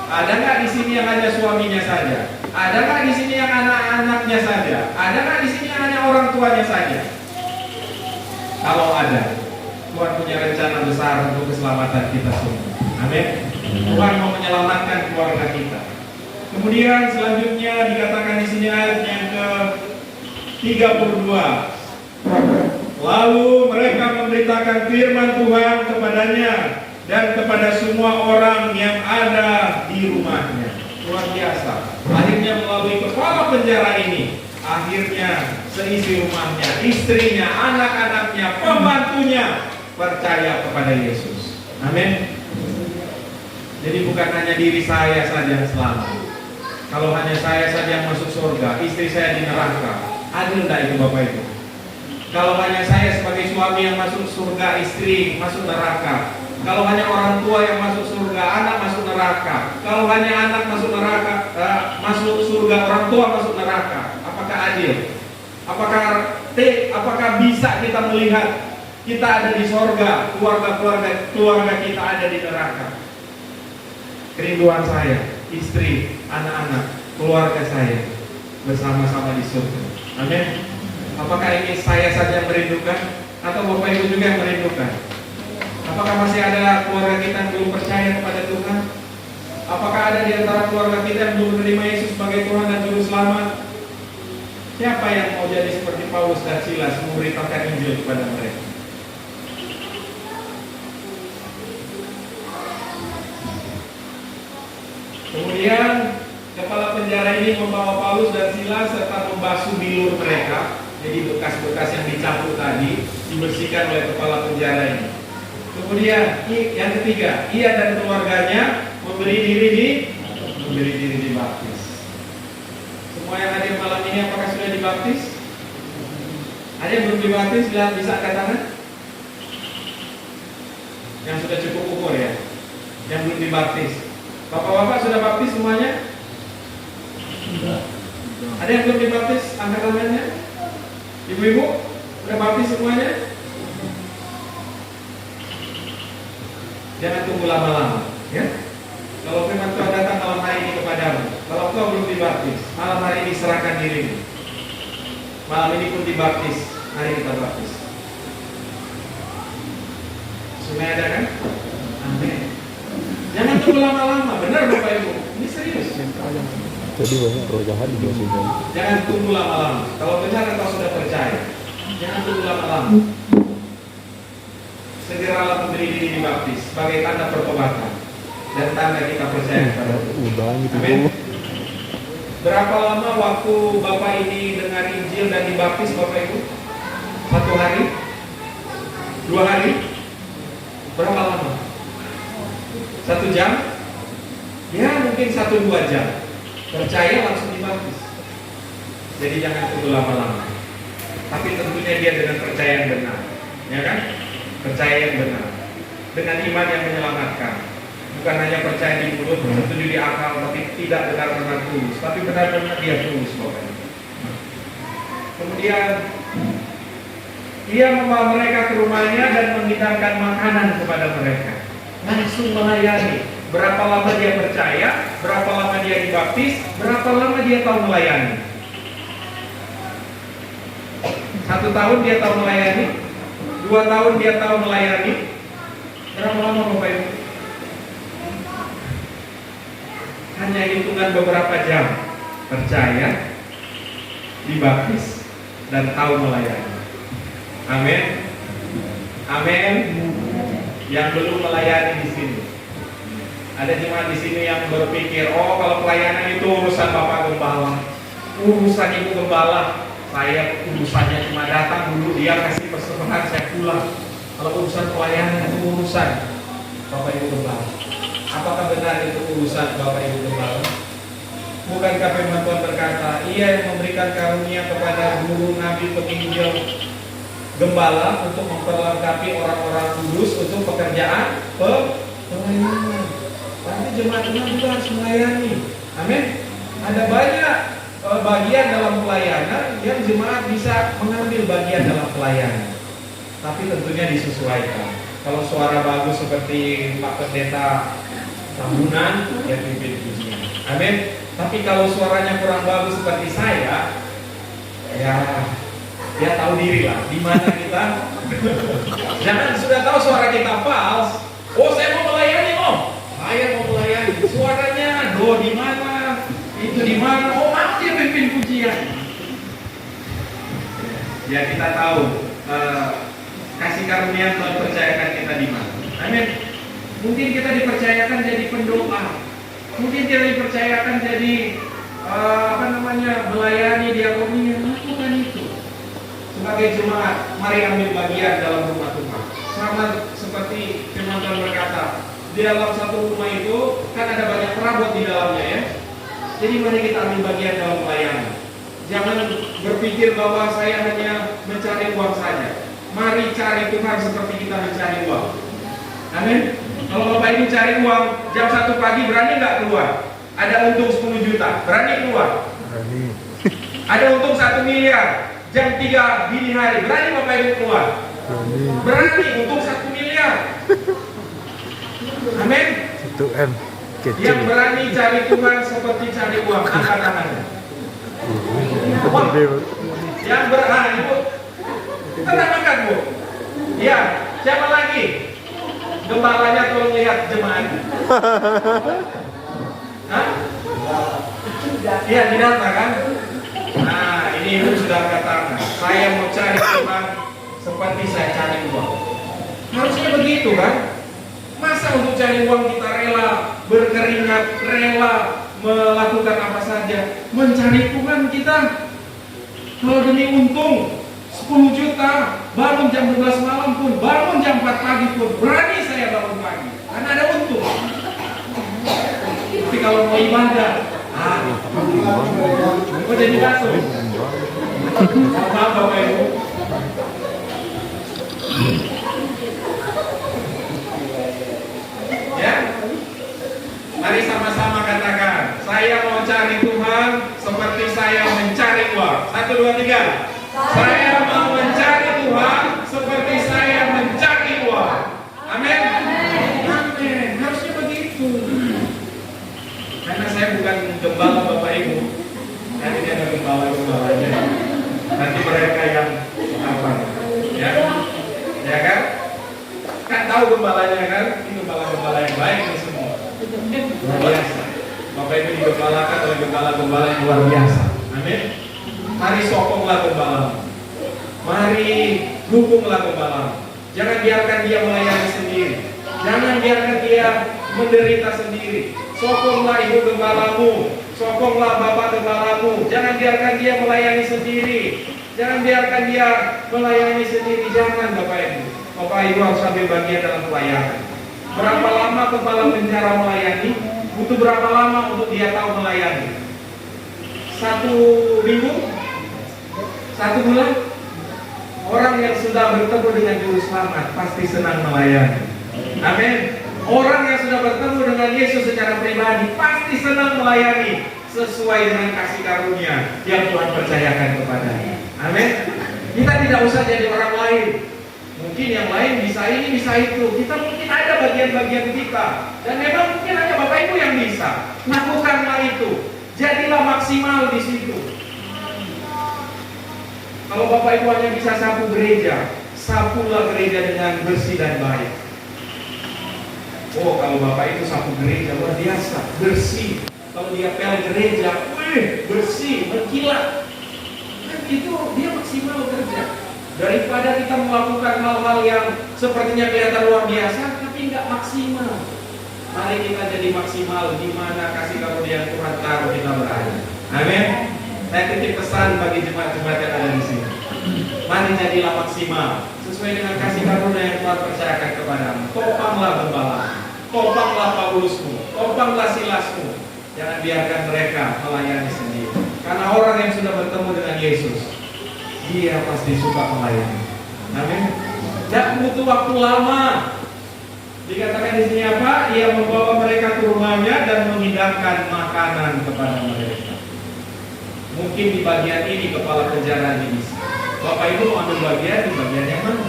Ada nggak di sini yang hanya suaminya saja? Ada nggak di sini yang anak-anaknya saja? Ada nggak di sini yang hanya orang tuanya saja? Kalau ada, Tuhan punya rencana besar untuk keselamatan kita semua. Amin. Tuhan mau menyelamatkan keluarga kita. Kemudian selanjutnya dikatakan di sini ayat yang ke-32. Lalu mereka memberitakan firman Tuhan kepadanya dan kepada semua orang yang ada di rumahnya. Luar biasa. Akhirnya melalui kepala penjara ini, akhirnya seisi rumahnya, istrinya, anak-anaknya, pembantunya percaya kepada Yesus. Amin. Jadi bukan hanya diri saya saja yang selamat. Kalau hanya saya saja yang masuk surga, istri saya di neraka, adil tidak itu Bapak Ibu? Kalau hanya saya sebagai suami yang masuk surga, istri masuk neraka. Kalau hanya orang tua yang masuk surga, anak masuk neraka. Kalau hanya anak masuk neraka, masuk surga, orang tua masuk neraka. Apakah adil? Apakah bisa kita melihat kita ada di surga, keluarga kita ada di neraka? Kerinduan saya, istri, anak-anak, keluarga saya bersama-sama di surga. Amin. Apakah ini saya saja yang merindukan? Atau Bapak Ibu juga yang merindukan? Apakah masih ada keluarga kita yang belum percaya kepada Tuhan? Apakah ada di antara keluarga kita yang belum menerima Yesus sebagai Tuhan dan Juru Selamat? Siapa yang mau jadi seperti Paulus dan Silas memberitakan Injil kepada mereka? Kemudian kepala penjara ini membawa Paulus dan Silas serta membasuh bilur mereka. Jadi bekas-bekas yang dicabut tadi dibersihkan oleh kepala penjara ini. Kemudian yang ketiga, ia dan keluarganya memberi diri dibaptis. Semua yang hadir malam ini apakah sudah dibaptis? Ada yang belum dibaptis? Bisa angkat tangan. Yang sudah cukup umur ya, yang belum dibaptis. Bapak-bapak sudah baptis semuanya? Ada yang belum dibaptis? Angkat tangannya. Ibu-ibu sudah baptis semuanya? Jangan tunggu lama-lama, ya. Kalau firman Tuhan datang malam hari ini kepadamu, kalau kau belum dibaptis, malam hari ini serahkan dirimu. Malam ini pun dibaptis, mari kita baptis. Sudah ada kan? Amin. Jangan tunggu lama-lama, benar Bapak Ibu. Ini serius. Jadi banyak roh jahat di bawah sini. Jangan tunggu lama-lama. Kalau benar kau sudah percaya, jangan tunggu lama-lama. Segeralah memberi diri dibaptis sebagai tanda pertobatan dan tanda kita percaya kepada Tuhan. Amin. Berapa lama waktu Bapak ini dengar Injil dan dibaptis Bapak Ibu? 1 hari? 2 hari? Berapa lama? 1 jam? Ya mungkin 1-2 jam. Percaya langsung dibaptis. Jadi jangan tunggu lama-lama. Tapi tentunya dia dengan percaya yang benar, ya kan? Percaya yang benar, dengan iman yang menyelamatkan. Bukan hanya percaya di mulut, setuju di akal, tapi tidak benar-benar tulus. Tapi benar-benar dia tulus, Bapak. Kemudian ia membawa mereka ke rumahnya dan menghidangkan makanan kepada mereka. Langsung melayani. Berapa lama dia percaya, berapa lama dia dibaptis, berapa lama dia tahu melayani. 1 tahun dia tahu melayani, 2 tahun dia tahu melayani. Berapa lama Bapak Ibu? Hanya hitungan beberapa jam. Percaya, dibaptis, dan tahu melayani. Amin. Amin. Yang belum melayani di sini. Ada jemaat di sini yang berpikir, oh kalau pelayanan itu urusan Bapak Gembala, urusan Ibu Gembala. Saya urusannya cuma datang dulu, dia kasih persembahan, saya pulang. Kalau urusan pelayanan itu urusan Bapak Ibu Gembala. Apakah benar itu urusan Bapak Ibu Gembala? Bukankah firman Tuhan berkata, ia yang memberikan karunia kepada guru, nabi, penginjil, gembala untuk memperlengkapi orang-orang kudus untuk pekerjaan pelayanan. Tapi jemaat Tuhan juga harus melayani. Amin. Ada banyak bagian dalam pelayanan yang jemaat bisa mengambil bagian dalam pelayanan. Tapi tentunya disesuaikan. Kalau suara bagus seperti Pak Pendeta Tambunan, ya pimpin pujian. Amin. Tapi kalau suaranya kurang bagus seperti saya, ya tahu diri lah di mana kita. Jangan sudah tahu suara kita fals. Oh saya mau melayani om. Saya mau melayani, suaranya do di mana, itu di mana, oh masih pimpin pujian. Ya kita tahu kasih karunia Tuhan percayakan kita di mana. Amin. Mungkin kita dipercayakan jadi pendoa, mungkin kita dipercayakan jadi melayani diakoni, lakukan itu. Sebagai jemaat, mari ambil bagian dalam rumah Tuhan. Sama seperti firman Tuhan berkata. Di dalam satu rumah itu kan ada banyak perabot di dalamnya ya. Jadi mari kita ambil bagian dalam pelayanan. Jangan berpikir bahwa saya hanya mencari uang saja. Mari cari Tuhan seperti kita mencari uang. Amin. Kalau Bapak ini cari uang jam 1 pagi berani nggak keluar? Ada untung 10 juta, berani keluar? Berani. Ada untung 1 miliar jam 3 dini hari, berani Bapak Ibu keluar? Berani. Berani untung 1 miliar. Amin. 1 M. Kecil. Yang berani cari Tuhan seperti cari uang, angkat tangannya. Yang berani, Ibu. Tenang angkat Bu. Iya, siapa lagi? Gembalanya tolong lihat jemaat. Hah? Iya, didata kan? Nah, ini ibu sudah katakan, saya mau cari Tuhan seperti saya cari uang. Harusnya begitu kan? Masa untuk cari uang kita rela berkeringat, rela melakukan apa saja, mencari Tuhan kita. Kalau demi untung 10 juta, bangun jam 12 malam pun, bangun jam 4 pagi pun, berani saya bangun pagi, karena ada untung. Tapi kalau mau ibadah, mau jadi batu. Maaf Bapak Ibu. Ya, mari sama-sama katakan, saya mau cari Tuhan seperti saya mencari uang. 1, 2, 3. Saya mau mencari Tuhan seperti saya mencari uang. Amin. Amin. Harusnya begitu. Karena saya bukan gembala Bapak Ibu. Nanti ada gembala-gembalanya. Nanti mereka yang apa? Ya, ya kan? Kan tahu gembalanya kan? Ini gembala-gembala yang baik ini semua. Luar biasa. Bapak Ibu digembalakan oleh gembala-gembala yang luar biasa. Amin. Mari sokonglah gembala. Mari dukunglah gembala. Jangan biarkan dia melayani sendiri. Jangan biarkan dia menderita sendiri. Sokonglah ibu gembalamu, sokonglah bapak gembalamu. Jangan biarkan dia melayani sendiri. Jangan biarkan dia melayani sendiri. Jangan Bapak Ibu. Bapak Ibu harus ambil bagian dalam pelayanan. Berapa lama kepala penjara melayani? Butuh berapa lama untuk dia tahu melayani? 1 minggu? 1 bulan? Orang yang sudah bertemu dengan Juru Selamat pasti senang melayani. Amin. Orang yang sudah bertemu dengan Yesus secara pribadi pasti senang melayani sesuai dengan kasih karunia yang Tuhan percayakan kepadanya. Amin. Kita tidak usah jadi orang lain. Mungkin yang lain bisa ini, bisa itu. Kita mungkin ada bagian-bagian kita. Dan memang mungkin hanya Bapak Ibu yang bisa. Lakukanlah itu. Jadilah maksimal di situ. Kalau Bapak Ibu hanya bisa sapu gereja, sapulah gereja dengan bersih dan baik. Oh, kalau Bapak itu sapu gereja luar biasa, bersih. Kalau dia pel gereja, bersih, berkilat. Kan itu dia maksimal kerja. Daripada kita melakukan hal-hal yang sepertinya kelihatan luar biasa, tapi nggak maksimal. Mari kita jadi maksimal di mana kasih karunia Tuhan taruh kita berada. Amin. Saya titip pesan bagi jemaat-jemaat yang ada di sini. Mari jadilah maksimal sesuai dengan kasih karunia yang Tuhan percayakan kepadamu. Topanglah gembala, topanglah Paulusmu, topanglah Silasmu. Jangan biarkan mereka melayani sendiri. Karena orang yang sudah bertemu dengan Yesus, dia pasti suka melayani. Amin. Tidak butuh waktu lama. Dikatakan di sini apa? Ia membawa mereka ke rumahnya dan menghidangkan makanan kepada mereka. Mungkin di bagian ini kepala penjara ini bisa. Bapak Ibu mau ambil bagian di bagian yang mana?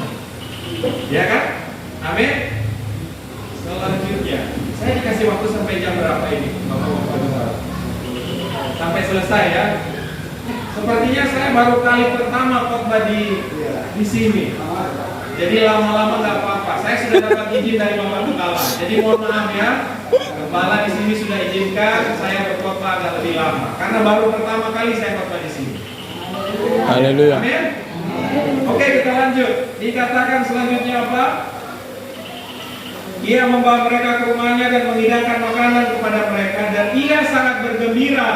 Ya kan? Amin. Selanjutnya, saya dikasih waktu sampai jam berapa ini? Bapak-bapak. Sampai selesai ya. Sepertinya saya baru kali pertama khotbah di sini. Jadi lama-lama nggak apa-apa. Saya sudah dapat izin dari Bapak Kepala. Jadi mohon maaf ya. Kepala di sini sudah izinkan saya berkhotbah agak lebih lama. Karena baru pertama kali saya khotbah di sini. Haleluya. Amin. Oke, kita lanjut. Dikatakan selanjutnya apa? Ia membawa mereka ke rumahnya dan menghidangkan makanan kepada mereka, dan ia sangat bergembira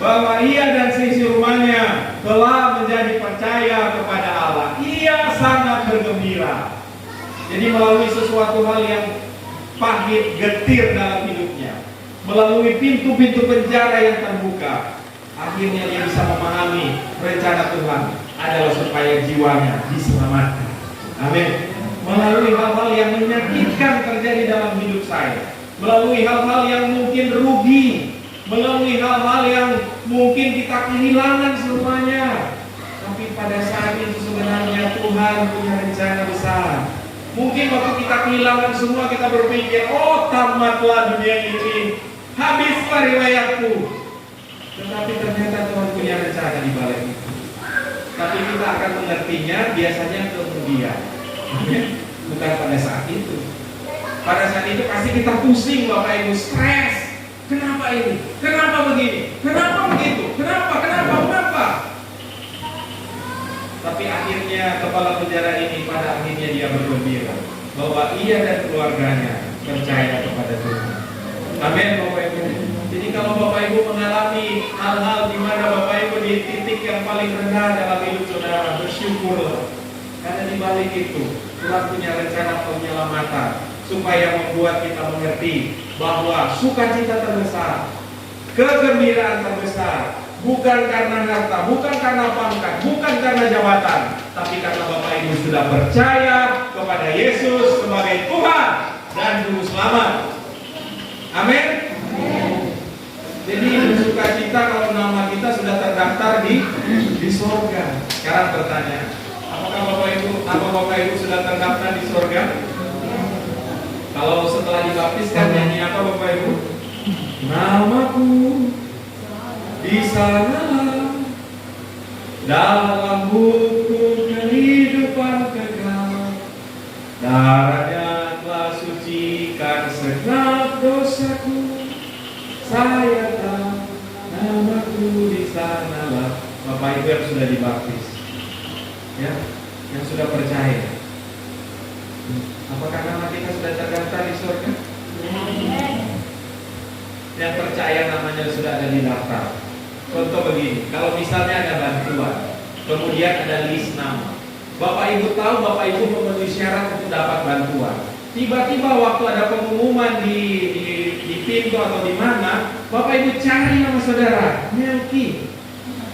bahwa ia dan seisi rumahnya telah menjadi percaya kepada Allah. Ia sangat bergembira. Jadi melalui sesuatu hal yang pahit, getir dalam hidupnya, melalui pintu-pintu penjara yang terbuka, akhirnya dia bisa memahami rencana Tuhan adalah supaya jiwanya diselamatkan. Amin. Melalui hal-hal yang menyakitkan terjadi dalam hidup saya, melalui hal-hal yang mungkin rugi, melalui hal-hal yang mungkin kita kehilangan semuanya, tapi pada saat itu sebenarnya Tuhan punya rencana besar. Mungkin waktu kita kehilangan semua, kita berpikir, oh tamatlah dunia ini, habislah riwayatku. Tetapi ternyata Tuhan punya rencana di balik itu. Tapi kita akan mengertinya biasanya kemudian. Amin. Bukan pada saat itu. Pada saat itu pasti kita pusing, Bapak Ibu, stres. Kenapa ini? Kenapa begini? Kenapa begitu? Kenapa? Tapi akhirnya kepala penjara ini pada akhirnya dia bergembira bahwa ia dan keluarganya percaya kepada Tuhan. Amin, Bapak Ibu. Jadi kalau Bapak Ibu mengalami hal-hal di mana Bapak Ibu di titik yang paling rendah dalam hidup saudara, bersyukurlah. Karena di balik itu Tuhan punya rencana penyelamatan supaya membuat kita mengerti bahwa sukacita terbesar, kegembiraan terbesar bukan karena harta, bukan karena pangkat, bukan karena jabatan, tapi karena Bapak Ibu sudah percaya kepada Yesus sebagai Tuhan dan Juru Selamat. Amin. Jadi bersukacita kalau nama kita sudah terdaftar di sorga. Sekarang bertanya, apakah Bapak Ibu sudah terdaftar di sorga? Kalau setelah dibaptiskan nyanyi apa Bapak Ibu? Namaku di sana dalam buku kehidupan kekal, darahnya telah sucikan segenap dosaku, saya tahu namaku di sanalah. Bapak Ibu yang sudah dibaptis, ya, yang sudah percaya, apakah nama kita sudah terdaftar di surga? Yang percaya namanya sudah ada di daftar. Contoh begini, kalau misalnya ada bantuan, kemudian ada list nama, Bapak Ibu tahu Bapak Ibu memenuhi syarat untuk dapat bantuan. Tiba-tiba waktu ada pengumuman di pintu atau di mana, Bapak Ibu cari nama saudara, Melki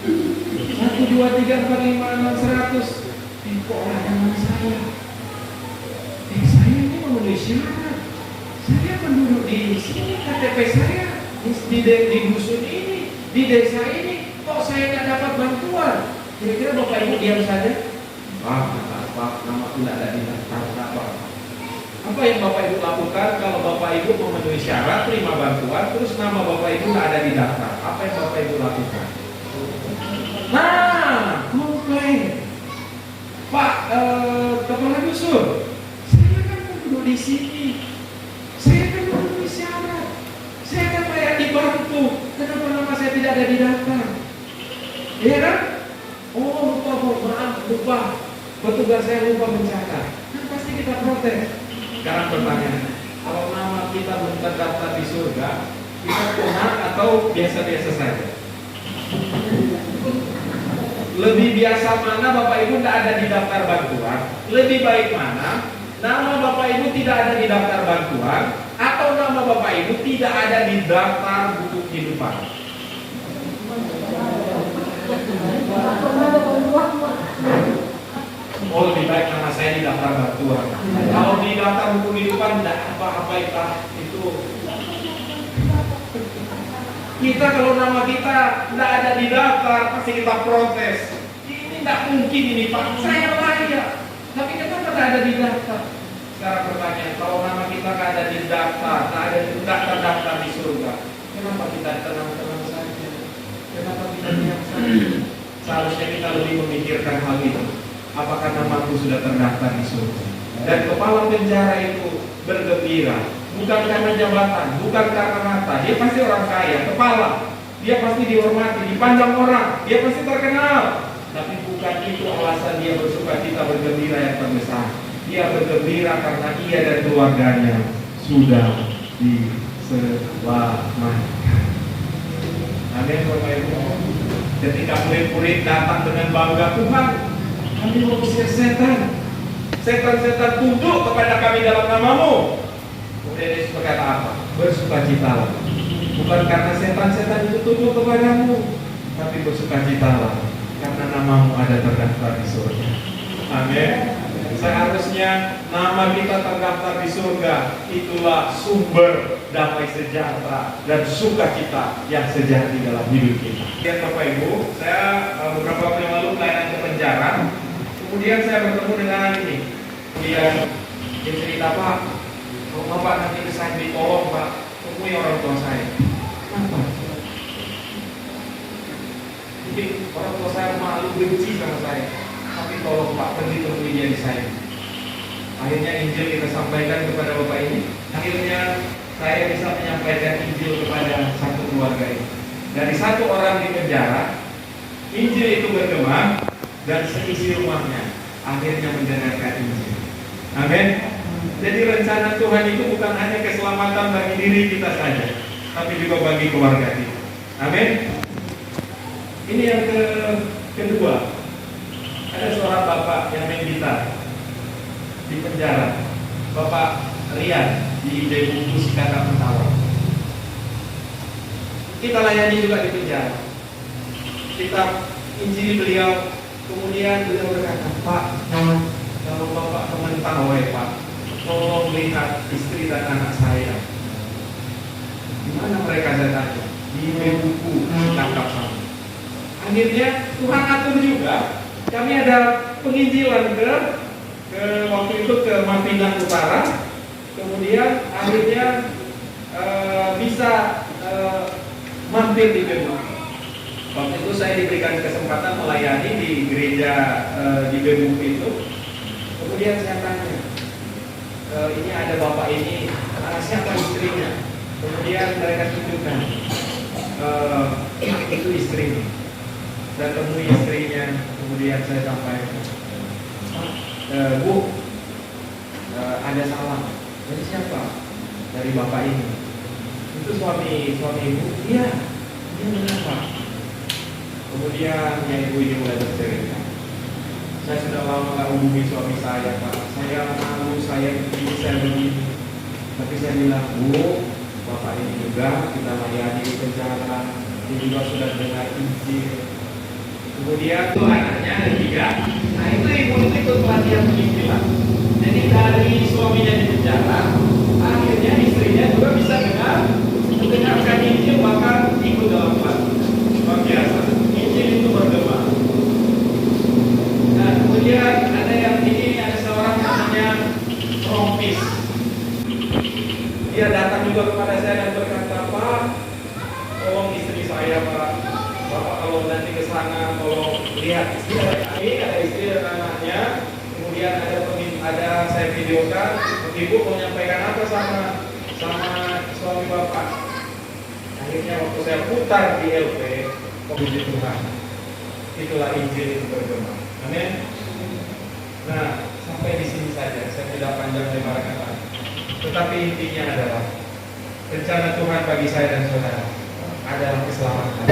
1, 2, 3, 4, 5, 6, 100. Kok ada nama saya? Saya ini memenuhi syarat. Saya penduduk di sini, KTP saya di dusun ini, di desa ini, kok saya tidak dapat bantuan? Kira-kira Bapak Ibu diam saja? Nama tidak ada di daftar. Apa yang Bapak Ibu lakukan kalau Bapak Ibu memenuhi syarat terima bantuan, terus nama Bapak Ibu tidak ada di daftar? Apa yang Bapak Ibu lakukan? Nah, komplain. Pak, kepala dusun, saya kan penduduk di sini, saya kan memenuhi syarat, saya kan layak dibantu, kenapa nama saya tidak ada di daftar? Iya kan? Oh lupa, petugas saya lupa mencatat. Kan pasti kita protes. Sekarang pertanyaan, kalau nama kita belum terdaftar di surga, kita Tuhan atau biasa-biasa saja? Lebih biasa mana Bapak Ibu tidak ada di daftar bantuan? Lebih baik mana nama Bapak Ibu tidak ada di daftar bantuan, atau nama Bapak Ibu tidak ada di daftar buku kehidupan? Oh, lebih baik nama saya di daftar bantuan. Kalau di daftar buku kehidupan tidak apa-apa itu. Kita kalau nama kita tidak ada di daftar, pasti kita protes. Ini tidak mungkin ini Pak, saya layak, tapi kita tidak ada di daftar. Sekarang pertanyaan, kalau nama kita tidak ada di daftar, tidak terdaftar di surga, kenapa kita tenang-tenang saja? Kenapa kita diam saja? Seharusnya kita lebih memikirkan hal itu. Apakah namaku sudah terdaftar di surga? Dan kepala penjara itu bergembira. Bukan karena jabatan, bukan karena harta. Dia pasti orang kaya, kepala. Dia pasti dihormati, dipandang orang. Dia pasti terkenal. Tapi bukan itu alasan dia bersukacita bergembira yang terbesar. Dia bergembira karena ia dan keluarganya sudah diselamatkan. Amin, Bapak Ibu. Ketika murid-murid datang dengan bangga, Tuhan, kami mau usir setan. Setan-setan tunduk kepada kami dalam namamu. Kemudian Yesus berkata apa? Bersukacitalah. Bukan karena setan-setan itu tunduk kepadamu, tapi bersukacitalah karena namamu ada terdaftar di surga. Amin. Seharusnya nama kita terdaftar di surga. Itulah sumber damai sejahtera dan sukacita yang sejati dalam hidup kita. Ya Bapak Ibu, saya beberapa waktu yang lalu pelayanan ke penjara. Kemudian saya bertemu dengan ini. Kemudian dia cerita, Pak, kalau Bapak nanti saya ditolong Pak, temui orang tua saya. Kenapa? Mungkin orang tua saya malu benci sama saya, tapi tolong Pak, pergi temui dia di saya. Akhirnya Injil kita sampaikan kepada Bapak ini. Akhirnya saya bisa menyampaikan Injil kepada satu keluarga ini. Dari satu orang di penjara, Injil itu bergema dan seisi rumahnya akhirnya mendengarkan Injil. Amin. Jadi rencana Tuhan itu bukan hanya keselamatan bagi diri kita saja, tapi juga bagi keluarga kita. Amin. Ini yang kedua. Ada seorang bapak yang main gitar di penjara, Bapak Rian di Debu Sikata Mentawai. Kita layani juga di penjara. Kita injili beliau, kemudian beliau berkata, Pak, kalau Bapak ke Mentawai, Pak, tolong lihat istri dan anak saya. Di mana mereka? Saya tanya. Di Debu Sikata sana. Akhirnya Tuhan atur juga. Kami ada penginjilan ke waktu itu ke Mapinang Utara, kemudian akhirnya bisa mampir di Bebu. Waktu itu saya diberikan kesempatan melayani di gereja di Bebu itu. Kemudian saya tanya, ini ada bapak ini, siapa istrinya? Kemudian mereka tunjukkan, itu istrinya. Saya temui istrinya, kemudian saya sampaikan, Bu, ada salam. Dari siapa? Dari bapak ini. Itu suami ibu. Iya, dia kenapa? Kemudian yang ibu ini mulai bercerita. Saya sudah lama gak hubungi suami saya, Pak. Saya malu, saya begini. Tapi saya bilang, Bu, bapak ini juga kita layani di penjara. Dia juga sudah dengar Injil. Kemudian itu anaknya ada 3. Nah itu ibu itu ikut pelatihan penginjilan. Jadi dari suaminya di penjara, akhirnya istrinya juga bisa mendengarkan Injil, bahkan ikut dalam pelatihan. Luar biasa. Injil itu bergema. Nah kemudian ada yang ini, ada seorang namanya Rompis. Dia datang juga kepada saya dan berkata, Pak, tolong istri saya, Pak. Bapak kalau nanti ke sana, kalau lihat istri ada istri dan anaknya, kemudian ada saya videokan, ibu mau menyampaikan apa sama suami bapak. Akhirnya waktu saya putar di LP, puji Tuhan, itulah Injil itu bergema. Amin. Nah, sampai di sini saja, saya tidak panjang lebar kata. Tetapi intinya adalah rencana Tuhan bagi saya dan saudara adalah keselamatan.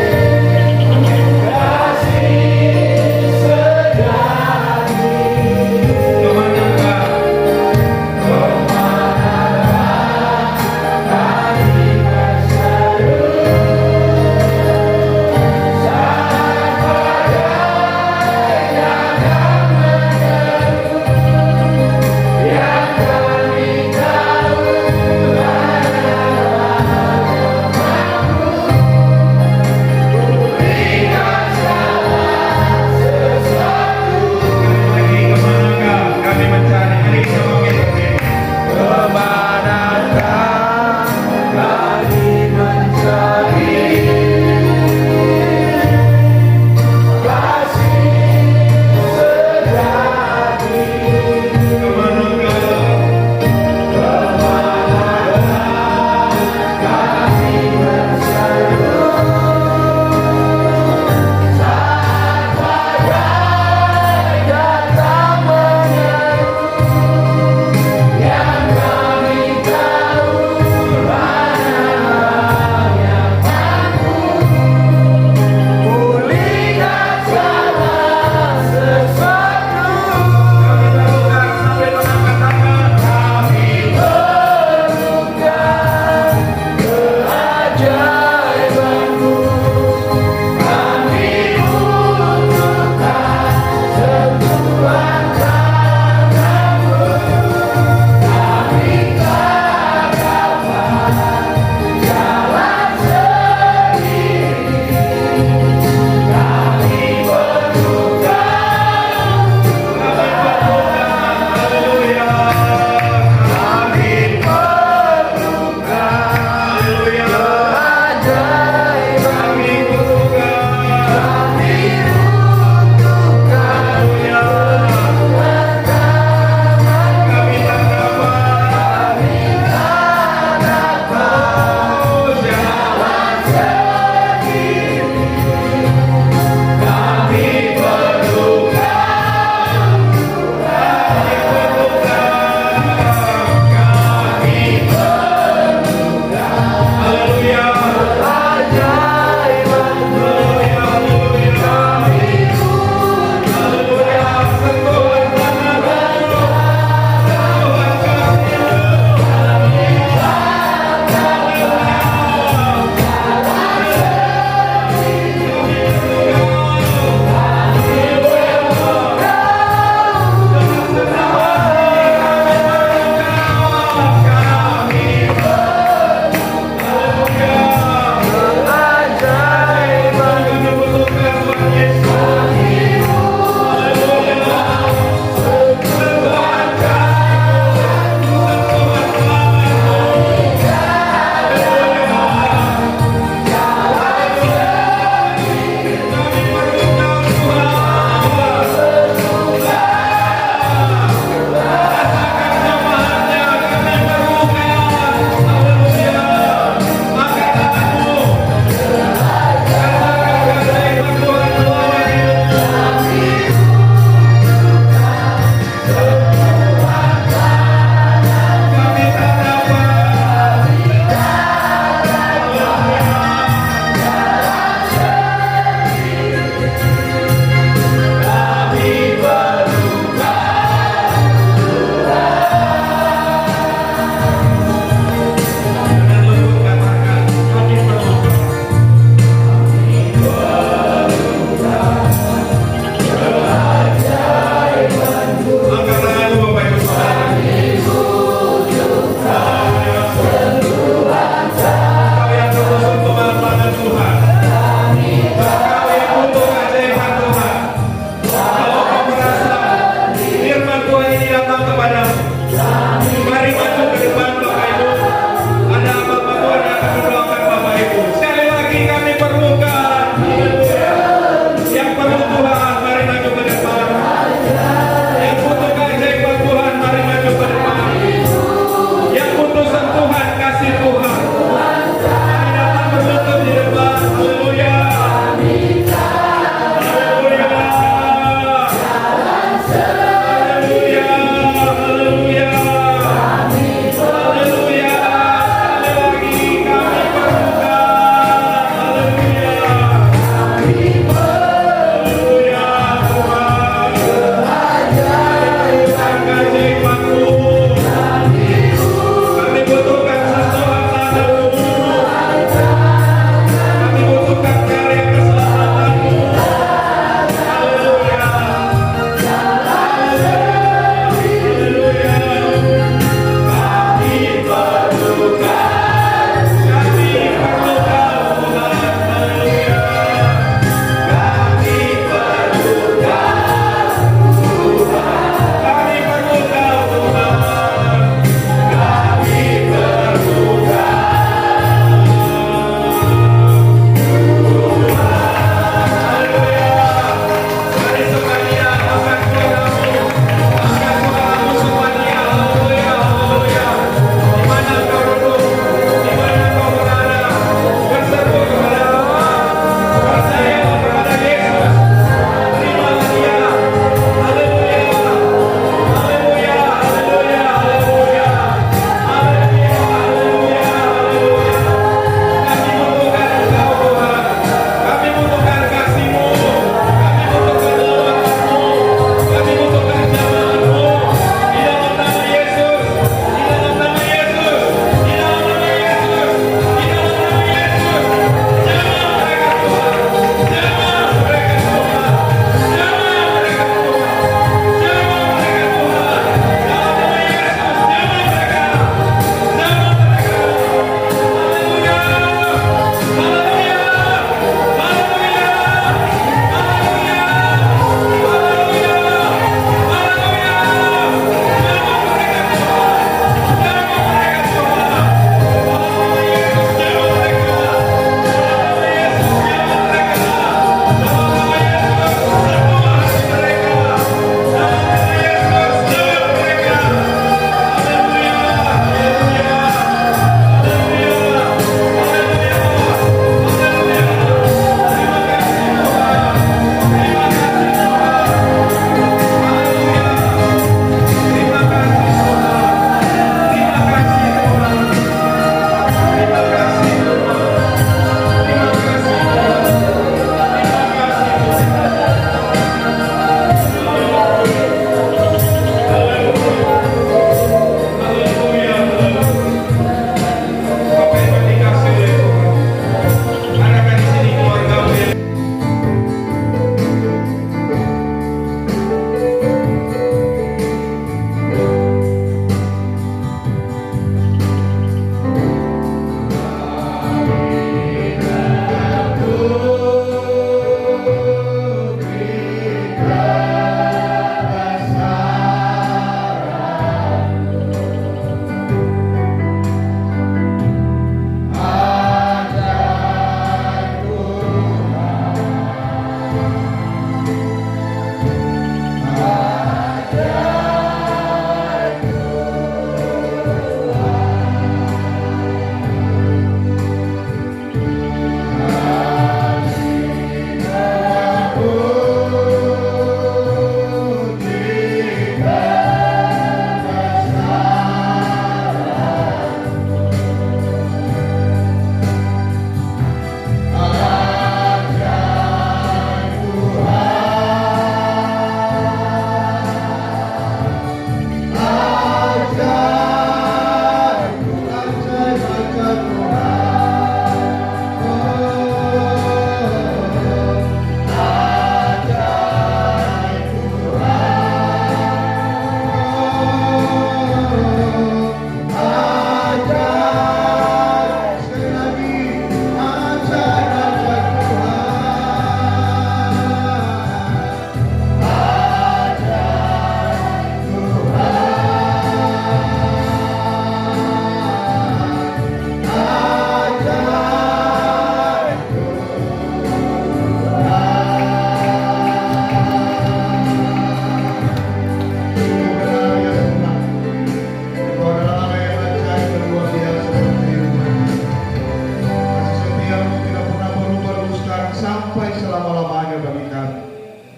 selama-lamanya bagi kami.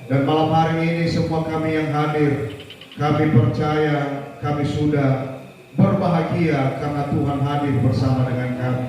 Dan malam hari ini semua kami yang hadir, kami percaya kami sudah berbahagia karena Tuhan hadir bersama dengan kami.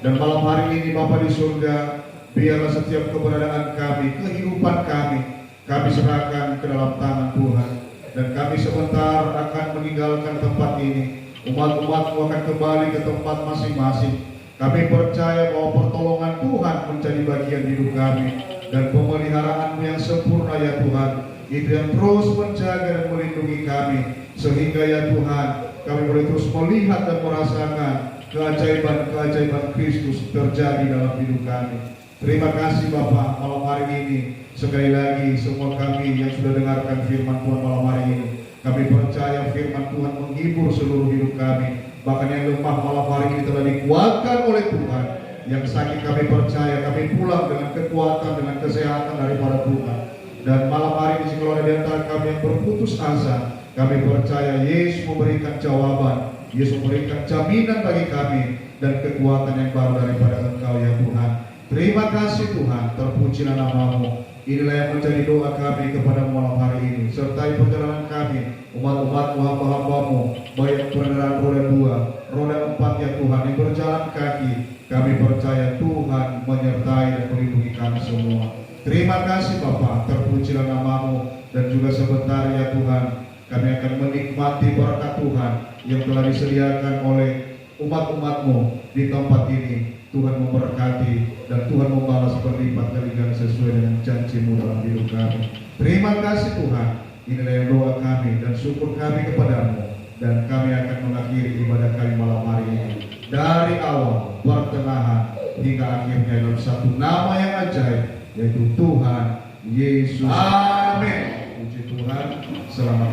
Dan malam hari ini Bapa di surga, biarlah setiap keberadaan kami, kehidupan kami serahkan ke dalam tangan Tuhan. Dan kami sebentar akan meninggalkan tempat ini. Umat-umat-Mu akan kembali ke tempat masing-masing. Kami percaya bahwa pertolongan Tuhan menjadi bagian hidup kami. Dan pemeliharaan-Mu yang sempurna ya Tuhan, itu yang terus menjaga dan melindungi kami. Sehingga ya Tuhan, kami boleh terus melihat dan merasakan keajaiban-keajaiban Kristus terjadi dalam hidup kami. Terima kasih Bapa malam hari ini. Sekali lagi semua kami yang sudah dengarkan firman Tuhan malam hari ini, kami percaya firman Tuhan menghibur seluruh hidup kami. Bahkan yang lemah malam hari ini telah dikuatkan oleh Tuhan. Yang sakit kami percaya kami pulang dengan kekuatan, dengan kesehatan daripada Tuhan. Dan malam hari ini kalau ada di antara kami yang berputus asa, kami percaya Yesus memberikan jawaban, Yesus memberikan jaminan bagi kami dan kekuatan yang baru daripada Engkau ya Tuhan. Terima kasih Tuhan, terpujilah nama-Mu. Inilah yang menjadi doa kami kepada malam hari ini. Sertai perjalanan kami, umat-umat-Mu, hamba-hamba-Mu, baik kendaraan roda 2, roda 4 ya Tuhan, yang berjalan kaki. Kami percaya Tuhan menyertai dan melindungi kami semua. Terima kasih Bapa, terpujilah nama-Mu. Dan juga sebentar ya Tuhan, kami akan menikmati berkat Tuhan yang telah disediakan oleh umat-umat-Mu di tempat ini. Tuhan memberkati dan Tuhan membalas berlipat kali ganda sesuai dengan janji-Mu dalam hidup kami. Terima kasih Tuhan. Inilah yang doa kami dan syukur kami kepadamu. Dan kami akan mengakhiri ibadah kami malam hari ini dari awal, pertengahan hingga akhirnya dalam satu nama yang ajaib, yaitu Tuhan Yesus. Amin. Puji Tuhan. Selamat